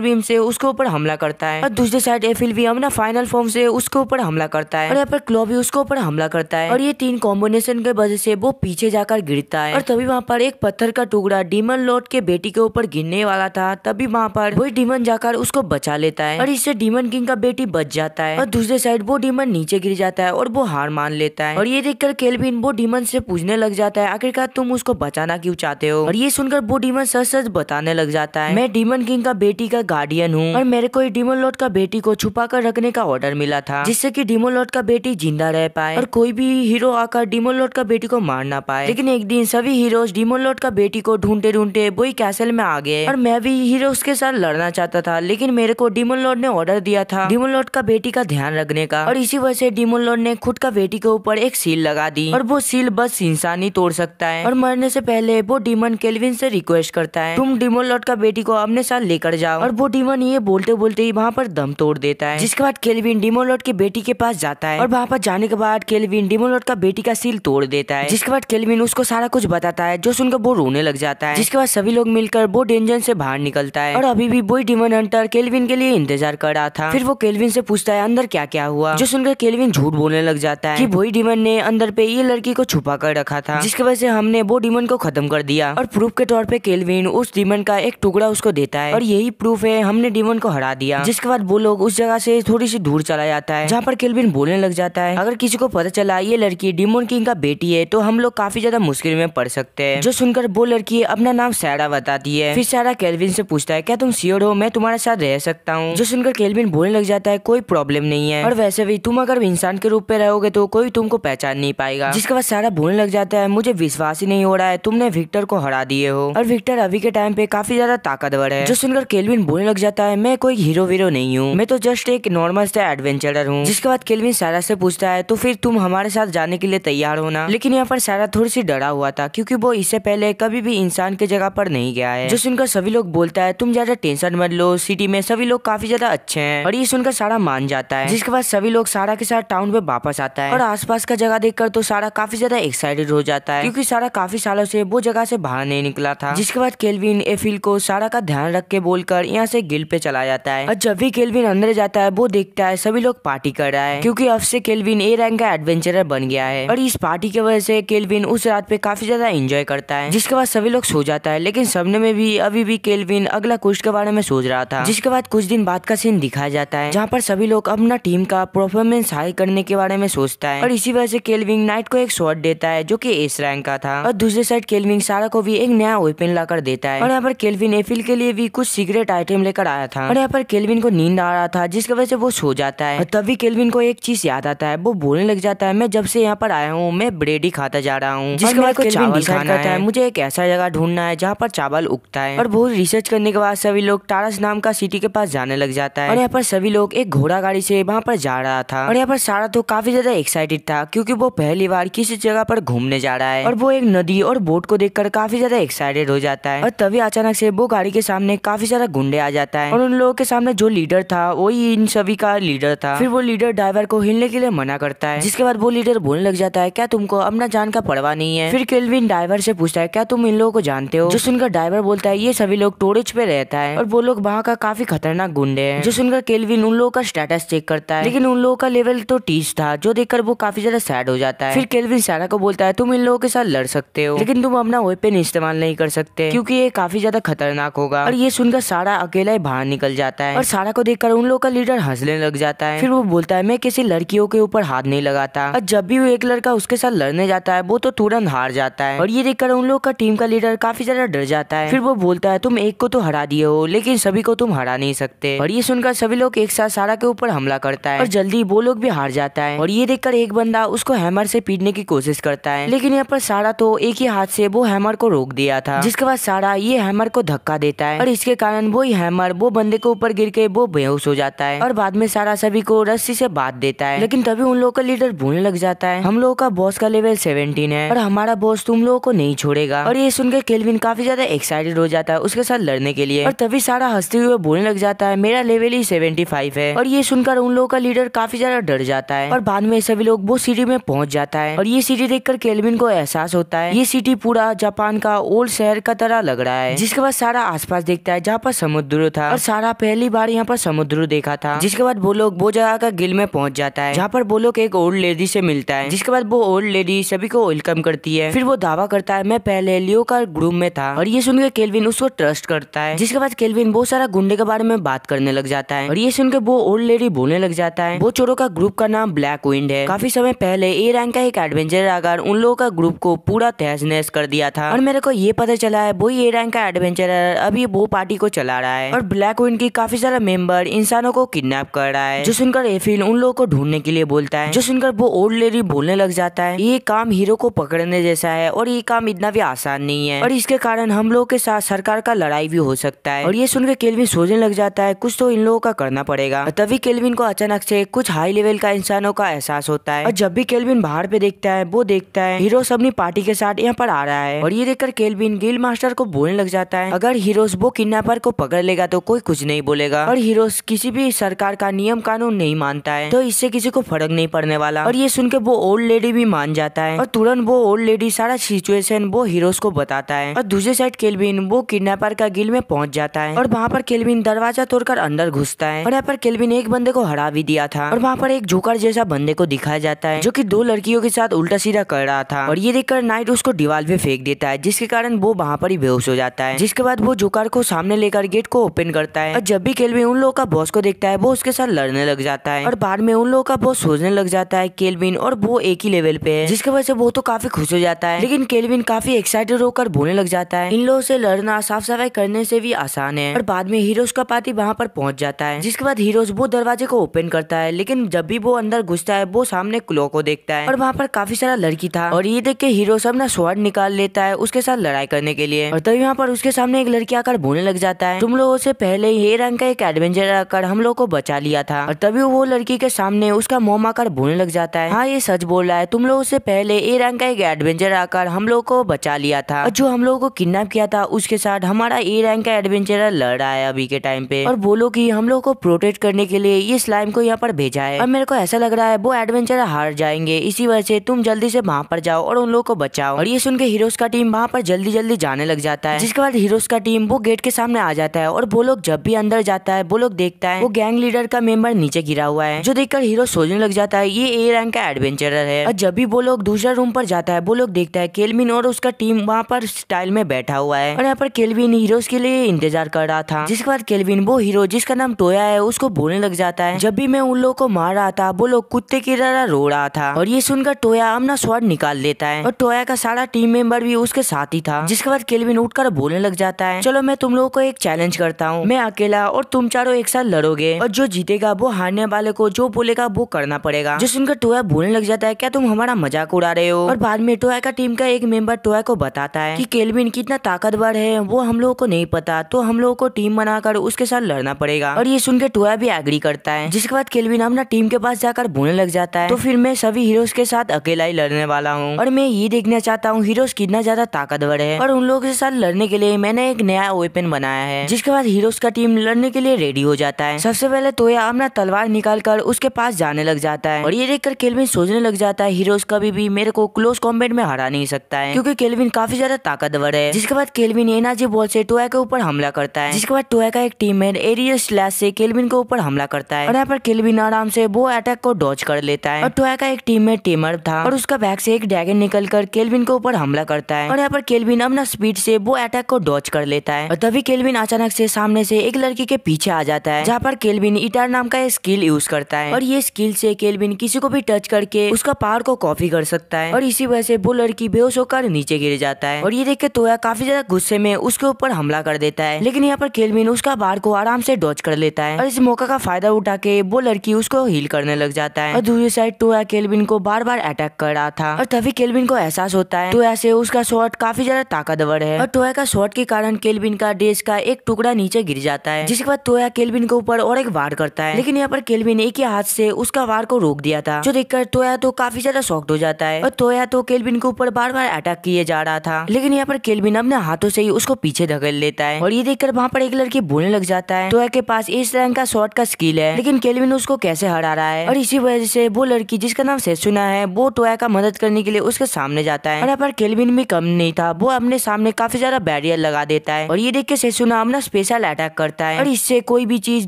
बीम से उसके ऊपर हमला करता है और दूसरी साइड एफिल भी अपना फाइनल फॉर्म से उसके ऊपर हमला करता है और यहाँ पर क्लॉ भी उसके ऊपर हमला करता है और ये तीन कॉम्बिनेशन के वजह से वो पीछे जाकर गिरता है और तभी वहाँ पर एक पत्थर का टुकड़ा डीमन लॉर्ड के बेटी के ऊपर गिरने वाला था। तभी वहाँ पर वही डीमन जाकर उसको बचा लेता है और इससे डीमन किंग का बेटी बच जाता है और दूसरे साइड वो डीमन नीचे गिर जाता है और वो हार मान लेता है और ये देखकर केल्विन वो डीमन से पूछने लग जाता है आखिरकार तुम उसको बचाना क्यों चाहते हो। और ये सुनकर वो डीमन सच सच बताने लग जाता है मैं डीमन किंग का बेटी का गार्डियन हूँ और मेरे को डीमन लॉर्ड का बेटी को छुपा कर रखने का ऑर्डर मिला था जिससे कि डीमन लॉर्ड का बेटी जिंदा रह पाए और कोई भी हीरो आकर डीमन लॉर्ड का बेटी को मार ना पाए। लेकिन एक दिन सभी हीरोज डीमन लॉर्ड का बेटी को ढूंढते ढूंढते वही कैसल में आ गए और मैं भी हीरोज के साथ लड़ना चाहता था लेकिन मेरे को डीमन लॉर्ड ने ऑर्डर दिया था डीमन लॉर्ड का बेटी का ध्यान रखने का और इसी वजह से डीमन लॉर्ड ने खुद का बेटी के ऊपर एक सील लगा दी और वो सील बस इंसान ही तोड़ सकता है। और मरने से पहले वो डीमन केल्विन से रिक्वेस्ट करता है तुम डीमन लॉर्ड का बेटी को अपने साथ लेकर जाओ और वो डीमन ये बोलते बोलते ही वहाँ पर दम तोड़ देता है जिसके बाद केल्विन डीमन लॉर्ड की बेटी के पास जाता है और वहाँ पर जाने के बाद केल्विन डीमन लॉर्ड का बेटी का सील तोड़ देता है जिसके बाद केल्विन उसको सारा कुछ बताता है जो सुनकर वो रोने लग जाता है जिसके बाद सभी लोग मिलकर वो डेंजर से बाहर निकलता है और अभी भी वही डीमन हंटर केल्विन के लिए इंतजार कर रहा था। फिर वो केल्विन से पूछता है अंदर क्या क्या हुआ जो सुनकर केल्विन झूठ बोलने लग जाता है कि वही डीमन ने अंदर पे ये लड़की को छुपा कर रखा था जिसकी वजह से हमने वो डीमन को खत्म कर दिया और प्रूफ के तौर पे केल्विन उस डीमन का एक टुकड़ा उसको देता है और यही प्रूफ है हमने डीमन को हरा दिया। जिसके बाद वो लोग उस जगह से थोड़ी सी दूर चला जाता है जहाँ पर केल्विन बोलने लग जाता है अगर किसी को पता चला ये लड़की डीमन किंग का बेटी है तो हम लोग काफी ज्यादा मुश्किल में पड़ सकते हैं। जो सुनकर वो लड़की अपना नाम सैरा बताती है। फिर सैरा केल्विन से पूछता है क्या तुम श्योर हो मैं तुम्हारे साथ रह सकता हूँ। जो सुनकर केल्विन बोलने लग जाता है कोई प्रॉब्लम नहीं है और वैसे भी तुम अगर इंसान के रूप में रहोगे तो कोई तुमको पहचान नहीं पाएगा। जिसके बाद सैरा बोलने लग जाता है मुझे विश्वास ही नहीं हो रहा है तुमने विक्टर को हरा दिए हो और विक्टर अभी के टाइम पे काफी ज्यादा ताकतवर है। जो सुनकर केल्विन बोलने लग जाता है मैं कोई हीरो वीरो नहीं हूँ मैं तो जस्ट एक नॉर्मल सा एडवेंचरर हूँ। जिसके बाद केल्विन सैरा से पूछता है तो फिर तुम हमारे साथ जाने के लिए तैयार हो ना। लेकिन यहाँ पर सैरा थोड़ी सी डरा हुआ था क्योंकि वो इससे पहले कभी भी इंसान के जगह पर नहीं गया है। जो सुनकर सभी लोग बोलता है तुम ज्यादा टेंशन मत लो सिटी में सभी लोग काफी ज्यादा अच्छे हैं और ये सुनकर सारा मान जाता है। जिसके बाद सभी लोग सारा के साथ टाउन पे वापस आता है और आसपास का जगह देखकर तो सारा काफी ज्यादा एक्साइटेड हो जाता है क्योंकि सारा काफी सालों से वो जगह से बाहर नहीं निकला था। जिसके बाद केल्विन एफिल को सारा का ध्यान रख के बोलकर यहाँ से गिल्ड पे चला जाता है और जब भी केल्विन अंदर जाता है वो देखता है सभी लोग पार्टी कर रहा है क्योंकि अब से केल्विन ए रैंक का एडवेंचरर बन गया है और इस पार्टी की वजह से केल्विन उस रात पे काफी ज्यादा एंजॉय करता है। जिसके बाद सभी लोग सो जाता है लेकिन सपने में भी अभी भी केल्विन अगला क्वेस्ट के बारे में सोच रहा था। जिसके बाद कुछ दिन बाद का सीन दिखाया जाता है जहाँ पर सभी लोग अपना टीम का परफॉर्मेंस हाई करने के बारे में सोचता है और इसी वजह से केल्विन नाइट को एक शॉट देता है जो कि एस रैंक का था और दूसरे साइड केल्विन सारा को भी एक नया वेपन लाकर देता है और यहाँ पर केल्विन एफिल के लिए भी कुछ सीक्रेट आइटम लेकर आया था और यहाँ पर केल्विन को नींद आ रहा था जिसकी वजह से वो सो जाता है और तभी केल्विन को एक चीज याद आता है वो बोलने लग जाता है मैं जब से यहाँ पर आया हूँ मैं ब्रेड ही खाता जा रहा हूँ। जिसके बाद केल्विन डिसाइड करता है मुझे एक ऐसा जगह ढूंढना है जहाँ पर चावल उगता है और बहुत रिसर्च करने के बाद सभी लोग टारस नाम का सिटी के पास जाने लग जाता है और यहाँ पर सभी लोग एक घोड़ा गाड़ी से वहाँ पर जा रहा था और यहाँ पर सारा तो काफी ज्यादा एक्साइटेड था क्योंकि वो पहली बार किसी जगह पर घूमने जा रहा है और वो एक नदी और बोट को देखकर काफी ज्यादा एक्साइटेड हो जाता है और तभी अचानक से वो गाड़ी के सामने काफी सारा गुंडे आ जाता है और उन लोगों के सामने जो लीडर था वही इन सभी का लीडर था। फिर वो लीडर ड्राइवर को हिलने के लिए मना करता है। जिसके बाद वो लीडर बोलने लग जाता है क्या तुमको अपना जान का परवाह नहीं है। फिर केल्विन ड्राइवर से पूछता है क्या तुम इन लोगों को जानते हो। जो सुनकर ड्राइवर बोलता है ये सभी लोग टोरेज पे रहता है और वो लोग वहाँ का काफी खतरनाक गुंडे हैं। जो सुनकर केल्विन उन लोगों का स्टेटस चेक करता है लेकिन उन लोगों का लेवल तो 30 था जो देखकर वो काफी ज्यादा सैड हो जाता है। फिर केल्विन सारा को बोलता है तुम इन लोगों के साथ लड़ सकते हो लेकिन तुम अपना वेपन इस्तेमाल नहीं कर सकते क्योंकि ये काफी ज्यादा खतरनाक होगा और ये सुनकर सारा अकेला ही बाहर निकल जाता है और सारा को देखकर उन लोगों का लीडर हंसने लग जाता है। फिर वो बोलता है मैं किसी लड़कियों के ऊपर हाथ नहीं लगाता और जब भी वो एक लड़का उसके साथ लड़ने जाता है वो तो तुरंत हार जाता है और ये देखकर उन लोग का टीम का लीडर काफी ज्यादा डर जाता है। फिर वो बोलता है तुम एक को तो हरा दिए हो लेकिन सभी को तुम हरा नहीं सकते और ये सुनकर सभी लोग एक साथ सारा के ऊपर हमला करता है और जल्दी वो लोग भी हार जाता है और ये देखकर एक बंदा उसको हैमर से पीटने की कोशिश करता है लेकिन यहाँ पर सारा तो एक ही हाथ से वो हैमर को रोक दिया था। जिसके बाद सारा ये हैमर को धक्का देता है और इसके कारण वो हैमर वो बंदे के ऊपर गिर के वो बेहोश हो जाता है और बाद में सारा सभी को रस्सी से बांध देता है। लेकिन तभी उन लोगों का लीडर बोलने लग जाता है हम लोगों का बॉस का लेवल 17 है और हमारा बॉस तुम लोगों को नहीं छोड़ेगा और ये सुनकर केल्विन काफी ज्यादा एक्साइटेड हो जाता है उसके साथ लड़ने के लिए और तभी सारा हंसते हुए बोलने लग जाता है मेरा लेवल ही 75 है और ये सुनकर उन लोगों का लीडर काफी ज्यादा डर जाता है और बाद में सभी लोग वो सिटी में पहुंच जाता है और ये सिटी देखकर केल्विन को एहसास होता है ये सिटी पूरा जापान का ओल्ड शहर का तरह लग रहा है। जिसके बाद सारा आसपास देखता है जहाँ पर समुद्र था और सारा पहली बार यहाँ पर समुद्र देखा था। जिसके बाद वो लोग वो जगह का गिल में पहुंच जाता है जहाँ पर वो लोग एक ओल्ड लेडी से मिलता है। जिसके बाद वो ओल्ड लेडी सभी को वेलकम करती है। फिर वो दावा करता है मैं पहले लियो का ग्रुप में था और ये सुनकर केल्विन उसको ट्रस्ट करता है। जिसके बाद केल्विन बहुत सारा गुंडे के बारे में बात करने लग जाता है और ये सुनकर वो ओल्ड लेडी बोलने लग जाता है वो चोरों का ग्रुप का नाम ब्लैक विंड है। काफी समय पहले ए रैंक का एक एडवेंचर आकर उन लोगों का ग्रुप को पूरा तहस नहस कर दिया था और मेरे को ये पता चला है वही ए रैंक का एडवेंचरर अभी वो पार्टी को चला रहा है और ब्लैक विंड की काफी सारा मेंबर इंसानों को किडनैप कर रहा है। जो सुनकर एफिल उन लोगों को ढूंढने के लिए बोलता है। जो सुनकर वो ओल्ड लेडी बोलने लग जाता है ये काम हीरो को पकड़ने जैसा है और ये काम इतना भी आसान नहीं है और इसके कारण हम लोग के साथ सरकार का लड़ाई भी हो सकता है। और ये सुनकर केल्विन सोचने लग जाता है कुछ तो इन लोगों का करना पड़ेगा। तभी केल्विन को अचानक से कुछ हाई लेवल का इंसानों का एहसास होता है और जब भी केल्विन बाहर पे देखता है वो देखता है हीरोस अपनी पार्टी के साथ यहाँ पर आ रहा है और ये देखकर केल्विन गिल्ड मास्टर को बोलने लग जाता है अगर हीरोस वो किडनैपर को पकड़ लेगा तो कोई कुछ नहीं बोलेगा और हीरोस किसी भी सरकार का नियम कानून नहीं मानता है तो इससे किसी को फर्क नहीं पड़ने वाला। और ये सुनकर वो ओल्ड लेडी भी मान जाता है और तुरंत वो ओल्ड लेडी सारा सिचुएशन वो हीरोस को बताता है। और दूसरी साइड केल्विन वो किडनैपर का गिल्ड में पहुंच जाता है और वहाँ पर केल्विन दरवाजा तोड़कर अंदर घुसता है और यहाँ पर केल्विन एक बंदे को हरा भी दिया था और वहाँ पर एक जोकर जैसा बंदे को दिखाया जाता है जो कि दो लड़कियों के साथ उल्टा सीधा कर रहा था और ये देखकर नाइट उसको दीवार पे फेंक देता है जिसके कारण वो वहाँ पर ही बेहोश हो जाता है। जिसके बाद वो जोकर को सामने लेकर गेट को ओपन करता है और जब भी केल्विन उन लोगों का बॉस को देखता है वो उसके साथ लड़ने लग जाता है और बाद में उन लोगों का बॉस सोचने लग जाता है केल्विन और वो एक ही लेवल पे है जिसकी वजह से वो तो काफी खुश हो जाता है। लेकिन केल्विन काफी एक्साइटेड होकर बोलने लग जाता है इन लोगों से लड़ना साफ सफाई करने से भी आसान है और बाद में हीरोज का पार्टी वहाँ पर पहुंच जाता है। जिसके बाद हीरोज वो दरवाजे को ओपन करता है लेकिन जब भी वो अंदर घुसता है वो सामने क्लो को देखता है और वहाँ पर काफी सारा लड़की था और ये देख के हीरो अपना स्वॉर्ड निकाल लेता है उसके साथ लड़ाई करने के लिए। और तभी यहाँ पर उसके सामने एक लड़की आकर बोलने लग जाता है तुम लोगों से पहले ये रंग का एक एडवेंचर आकर हम लोग को बचा लिया था। और तभी वो लड़की के सामने उसका मोम आकर बोलने लग जाता है हाँ ये सच बोल रहा है तुम लोगों से पहले ए रंग का एक एडवेंचर आकर हम लोग को बचा लिया था और जो हम लोगों को किडनैप किया था उसके साथ हमारा ए रैंक का एडवेंचरर लड़ रहा है अभी के टाइम पे और बोलो कि हम लोग को प्रोटेक्ट करने के लिए ये स्लाइम को यहाँ पर भेजा है और मेरे को ऐसा लग रहा है वो एडवेंचरर हार जाएंगे इसी वजह से तुम जल्दी से वहाँ पर जाओ और उन लोगों को बचाओ। और ये सुन के हीरोज का टीम वहाँ पर जल्दी जल्दी जाने लग जाता है। जिसके बाद हीरोज का टीम वो गेट के सामने आ जाता है और वो लोग जब भी अंदर जाता है वो लोग देखता है वो गैंग लीडर का मेंबर नीचे गिरा हुआ है जो देखकर हीरो सोचने लग जाता है ये ए रैंक का एडवेंचरर है। और जब भी वो लोग दूसरा रूम पर जाता है वो लोग देखता है केल्विन और उसका टीम वहाँ पर स्टाइल में बैठा हुआ है और यहाँ पर केल्विन हीरोज के लिए इंतजार कर रहा था। जिसके बाद केल्विन वो हीरो जिसका नाम टोया है उसको बोलने लग जाता है जब भी मैं उन लोगों को मार रहा था वो लोग कुत्ते की तरह रो रहा था। और ये सुनकर टोया अपना स्वॉर्ड निकाल लेता है और टोया का सारा टीम मेंबर भी उसके साथ ही था। जिसके बाद केल्विन उठकर बोलने लग जाता है चलो मैं तुम लोगों को एक चैलेंज करता हूँ, मैं अकेला और तुम चारों एक साथ लड़ोगे और जो जीतेगा वो हारने वाले को जो बोलेगा वो करना पड़ेगा। जो सुनकर टोया बोलने लग जाता है क्या तुम हमारा मजाक उड़ा रहे हो। और बाद में टोया का टीम का एक मेंबर टोया को बताता है कि केल्विन कितना ताकतवर है वो हम लोगों को नहीं पता तो हम लोगों को टीम बनाकर उसके साथ लड़ना पड़ेगा। और ये सुनकर टोया भी एग्री करता है। जिसके बाद केल्विन अपना टीम के पास जाकर बोलने लग जाता है तो फिर मैं सभी हीरोज के साथ अकेला ही लड़ने वाला हूँ और मैं ये देखना चाहता हूँ हीरोज कितना ज्यादा ताकतवर है और उन लोगों के साथ लड़ने के लिए मैंने एक नया वेपन बनाया है। जिसके बाद हीरोज का टीम लड़ने के लिए रेडी हो जाता है। सबसे पहले टोया अपना तलवार निकाल कर उसके पास जाने लग जाता है और ये देखकर केल्विन सोचने लग जाता है हीरोज कभी भी मेरे को क्लोज कॉम्बैट में हरा नहीं सकता है क्योंकि केल्विन काफी ज्यादा ताकतवर है। जिसके बाद केल्विन एनर्जी बॉल से टोया के ऊपर हमला करता है। जिसके बाद टोया का एक टीममेट एरियल स्लैश से केल्विन के ऊपर हमला करता है और यहाँ पर केल्विन आराम से वो अटैक को डॉज कर लेता है। और टोया का एक टीममेट टेमर था और उसका बैग से एक ड्रैगन निकल कर केल्विन के ऊपर हमला करता है और यहाँ पर केल्विन अपना स्पीड से वो अटैक को डॉज कर लेता है। और तभी केल्विन अचानक से सामने से एक लड़की के पीछे आ जाता है जहाँ पर केल्विन इटार नाम का स्किल यूज करता है और ये स्किल से केल्विन किसी को भी टच करके उसका पावर को कॉपी कर सकता है और इसी वजह से वो लड़की बेहोश होकर नीचे गिर जाता है। और ये देख के टोया काफी ज्यादा गुस्से में उसके ऊपर हमला कर देता है लेकिन यहाँ पर केल्विन उसका बार को आराम से डॉज कर लेता है और इस मौका का फायदा उठा के वो लड़की उसको हील करने लग जाता है। और दूसरी साइड टोया केल्विन को बार बार अटैक कर रहा था और तभी केल्विन को एहसास होता है टोया से उसका शॉट काफी ज्यादा ताकतवर है और टोया का शॉट के कारण केल्विन का ड्रेस का एक टुकड़ा नीचे गिर जाता है। जिसके बाद टोया केल्विन के ऊपर और एक वार करता है लेकिन यहाँ पर केल्विन एक ही हाथ से उसका वार को रोक दिया था जो देखकर टोया तो काफी ज्यादा शॉक्ड हो जाता है। और टोया तो केल्विन के ऊपर बार बार अटैक किए जा रहा था लेकिन यहाँ पर केल्विन अपने हाथों से ही उसको पीछे धकेल लेता है और ये देखकर वहाँ पर एक लड़की बोलने लग जाता है टोया के पास इस रैंक का शॉट का स्किल है लेकिन केल्विन उसको कैसे हरा रहा है। और इसी वजह से वो लड़की जिसका नाम सेसुना है वो टोया का मदद करने के लिए उसके सामने जाता है और यहाँ पर केल्विन भी कम नहीं था, वो अपने सामने काफी ज्यादा बैरियर लगा देता है और ये देख के सेसुना अपना स्पेशल अटैक करता है और इससे कोई भी चीज